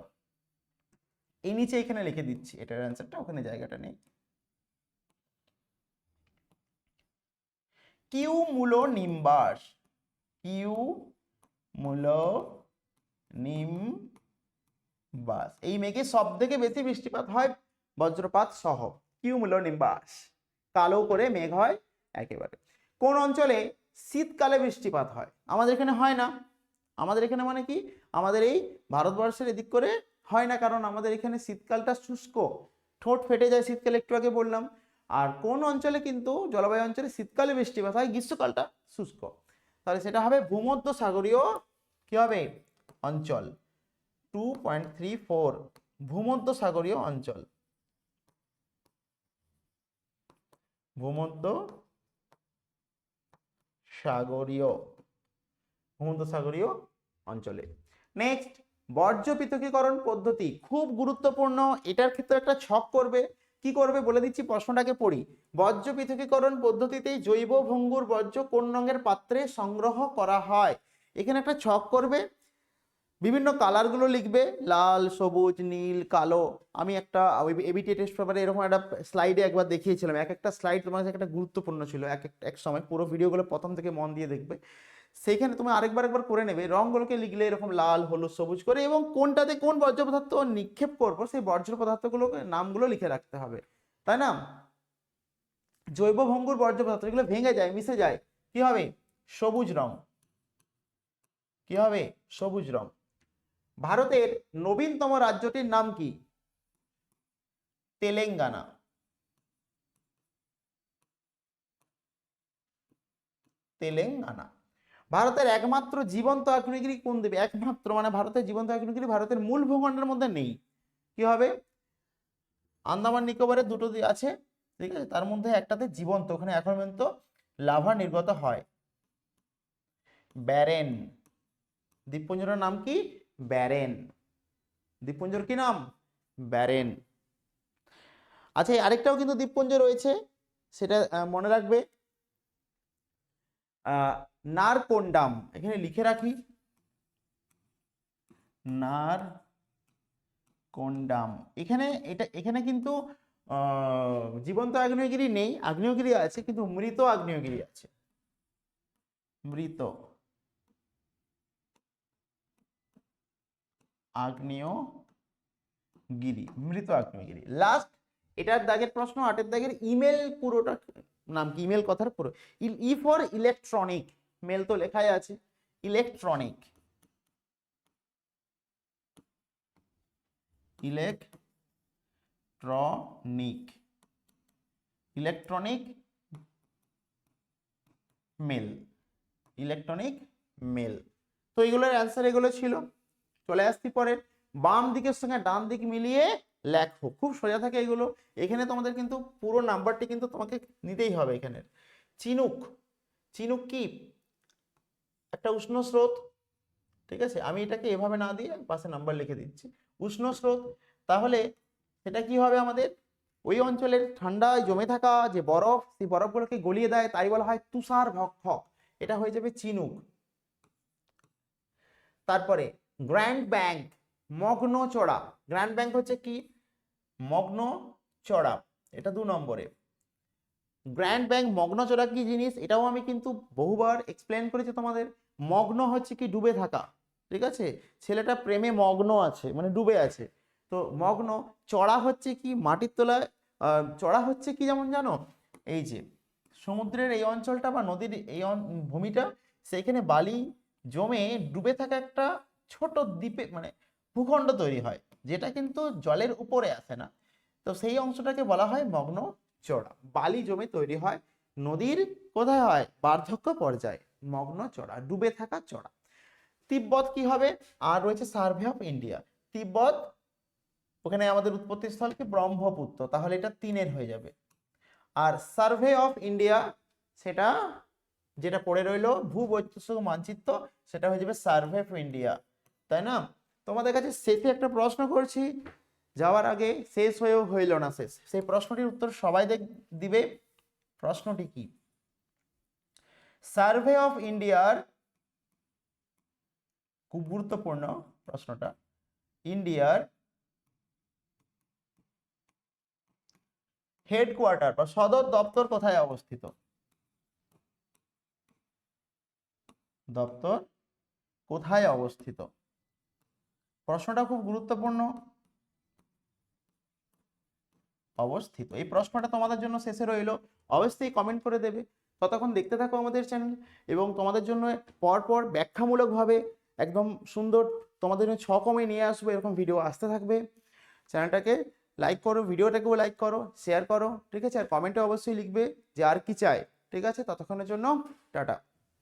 এই নিচে এখানে লিখে দিচ্ছি এটার অ্যান্সারটা, ওখানে জায়গাটা নেই। কিউমুলো নিম্বাস, কিউমুলো নিম্বাস, এই মেঘে সব থেকে বেশি বৃষ্টিপাত হয় বজ্রপাত সহ, কিউমুলো নিম্বাস, কালো করে মেঘ হয় একেবারে। কোন অঞ্চলে শীতকালে বৃষ্টিপাত হয়? আমাদের এখানে হয় না। আমাদের এখানে মানে কি, আমাদের এই ভারতবর্ষের এদিক করে হয় না, কারণ আমাদের এখানে শীতকালটা শুষ্ক, ঠোঁট ফেটে যায় শীতকালে, একটু আগে বললাম। আর কোন অঞ্চলে কিন্তু জলবায়ু অঞ্চলে শীতকালে বৃষ্টিপাত হয়, গ্রীষ্মকালটা শুষ্ক, তাহলে সেটা হবে ভূমধ্যসাগরীয় কি হবে অঞ্চল। 2.34 ভূমধ্যসাগরীয় অঞ্চল, ভূমধ্যসাগরীয় ভূমধ্যসাগরীয় অঞ্চলে। নেক্সট, বর্জ্য পৃথকীকরণ পদ্ধতি খুব গুরুত্বপূর্ণ, এটার ক্ষেত্রে একটা ছক করবে। কি করবে বলে দিচ্ছি, প্রশ্নটাকে পড়ি। বর্জ্য পৃথকীকরণ পদ্ধতিতে জৈব ভঙ্গুর বর্জ্য কোন রঙের পাত্রে সংগ্রহ করা হয়? এখানে একটা ছক করবে, বিভিন্ন কালারগুলো লিখবে, লাল, সবুজ, নীল, কালো। আমি একটা এবিটি টেস্ট পেপারে এরকম একটা স্লাইডে একবার দেখিয়েছিলাম, এক একটা স্লাইড তোমার কাছে একটা গুরুত্বপূর্ণ ছিল, এক সময় পুরো ভিডিওগুলো প্রথম থেকে মন দিয়ে দেখবে, সেইখানে তুমি একবার করে নেবে, রঙগুলোকে লিখলে এরকম লাল, হলুদ, সবুজ করে, এবং কোনটাতে কোন বর্জ্য পদার্থ নিক্ষেপ করবো সেই বর্জ্য পদার্থগুলোকে নামগুলো লিখে রাখতে হবে, তাই না? জৈব ভঙ্গুর বর্জ্য পদার্থ যেগুলো ভেঙে যায়, মিশে যায়, কি হবে? সবুজ রং। কি হবে? সবুজ রং। ভারতের নবীনতম রাজ্যটির নাম কি? তেলেঙ্গানা। তেলেঙ্গানা। ভারতের একমাত্র জীবন্ত আগ্নেয়গিরি কোন দ্বীপে? একমাত্র মানে ভারতের জীবন্ত আগ্নেয়গিরি ভারতের মূল ভূখণ্ডের মধ্যে নেই। কি হবে? আন্দামান নিকোবরের দুটো দ্বীপ আছে, ঠিক আছে, তার মধ্যে একটাতে জীবন্ত, ওখানে এখন পর্যন্ত লাভা নির্গত হয়। ব্যারেন দ্বীপপুঞ্জের নাম কি? ব্যারেন। দ্বীপপুঞ্জের কি নাম? ব্যারেন। আচ্ছা, আরেকটাও কিন্তু দ্বীপপুঞ্জ রয়েছে, সেটা মনে রাখবে, নারকোন্ডাম। এখানে লিখে রাখি, নারকোন্ডাম। এখানে কিন্তু জীবন্ত আগ্নেয়গিরি নেই, আগ্নেয়গিরি আছে, কিন্তু মৃত আগ্নেয়গিরি আছে, মৃত আগ্নেয়গিরি, মৃত আগ্নেয়গিরি। লাস্ট, এটার দাগের প্রশ্ন, 8 দাগের, ইমেল পুরোটা নাম কি? ইমেল কথার পুরো, ই ফর ইলেকট্রনিক, মেল তো লেখাই আছে, electronic, electronic, electronic mail, electronic mail. তো এগুলোর অ্যান্সার এগুলো ছিল। চলে আসছি পরে, বাম দিকের সঙ্গে ডান দিক মিলিয়ে লেখো, খুব সোজা থাকে এগুলো। এখানে তোমাদের কিন্তু পুরো নাম্বারটি কিন্তু তোমাকে নিতেই হবে এখানে। চিনুক, চিনুক কি? একটা উষ্ণ স্রোত, ঠিক আছে, আমি এটাকে এভাবে না দিয়ে পাশে নাম্বার লিখে দিচ্ছি, উষ্ণ স্রোত। তাহলে সেটা কি হবে? আমাদের ওই অঞ্চলের ঠান্ডায় জমে থাকা যে বরফ, সেই বরফগুলোকে গলিয়ে দেয়, তাই বলা হয় তুষার ভক্ষক, এটা হয়ে যাবে চিনুক। তারপরে গ্র্যান্ড ব্যাংক, মগ্ন চড়া। গ্র্যান্ড ব্যাংক হচ্ছে কি? মগ্ন চড়া, এটা 2 নম্বরে। গ্র্যান্ড ব্যাংক মগ্ন চড়া কি জিনিস, এটাও আমি কিন্তু বহুবার এক্সপ্লেন করেছি তোমাদের। মগ্ন হচ্ছে কি? ডুবে থাকা, ঠিক আছে, ছেলেটা প্রেমে মগ্ন আছে মানে ডুবে আছে। তো মগ্ন, চড়া হচ্ছে কি? মাটির তলায়। চড়া হচ্ছে কি যেমন জানো, এই যে সমুদ্রের এই অঞ্চলটা বা নদীর এই ভূমিটা, সেইখানে বালি জমে ডুবে থাকা একটা ছোট দ্বীপে মানে ভূখণ্ড তৈরি হয়, যেটা কিন্তু জলের উপরে আসে না। তো সেই অংশটাকে বলা হয় মগ্ন চড়া। বালি জমে তৈরি হয় নদীর, কোথায় হয়? বার্ধক্য পর্যায়ে, মগ্ন চড়া, ডুবে থাকা চড়া। তিব্বত কি হবে? আর রয়েছে সার্ভে অফ ইন্ডিয়া। তিব্বত, ওখানে আমাদের উৎপত্তি স্থল কি? ব্রহ্মপুত্র, তাহলে এটা 3 হয়ে যাবে। আর সার্ভে অফ ইন্ডিয়া, সেটা যেটা পড়ে রইলো ভূবৈচিত্র্য মানচিত্র, সেটা হয়ে যাবে সার্ভে অফ ইন্ডিয়া, তাই না? তোমাদের কাছে শেষে একটা প্রশ্ন করছি, যাওয়ার আগে, শেষ হয়েও হইল না শেষ, সেই প্রশ্নটির উত্তর সবাই দিবে। প্রশ্নটি কি? সার্ভে অফ ইন্ডিয়ার, খুব গুরুত্বপূর্ণ প্রশ্নটা, ইন্ডিয়ার হেডকোয়ার্টার বা সদর দপ্তর কোথায় অবস্থিত? দপ্তর কোথায় অবস্থিত? প্রশ্নটা খুব গুরুত্বপূর্ণ। অবস্থিত, এই প্রশ্নটা তোমাদের জন্য শেষে রইলো, অবশ্যই কমেন্ট করে দেবে। ততক্ষণ দেখতে থাকো আমাদের চ্যানেল, এবং তোমাদের জন্য পরপর ব্যাখ্যামূলকভাবে একদম সুন্দর তোমাদের জন্য 6 কমে নিয়ে আসবো, এরকম ভিডিও আসতে থাকবে। চ্যানেলটাকে লাইক করো, ভিডিওটাকেও লাইক করো, শেয়ার করো, ঠিক আছে? আর কমেন্টে অবশ্যই লিখবে যে আর কি চাই, ঠিক আছে? ততক্ষণের জন্য টাটা।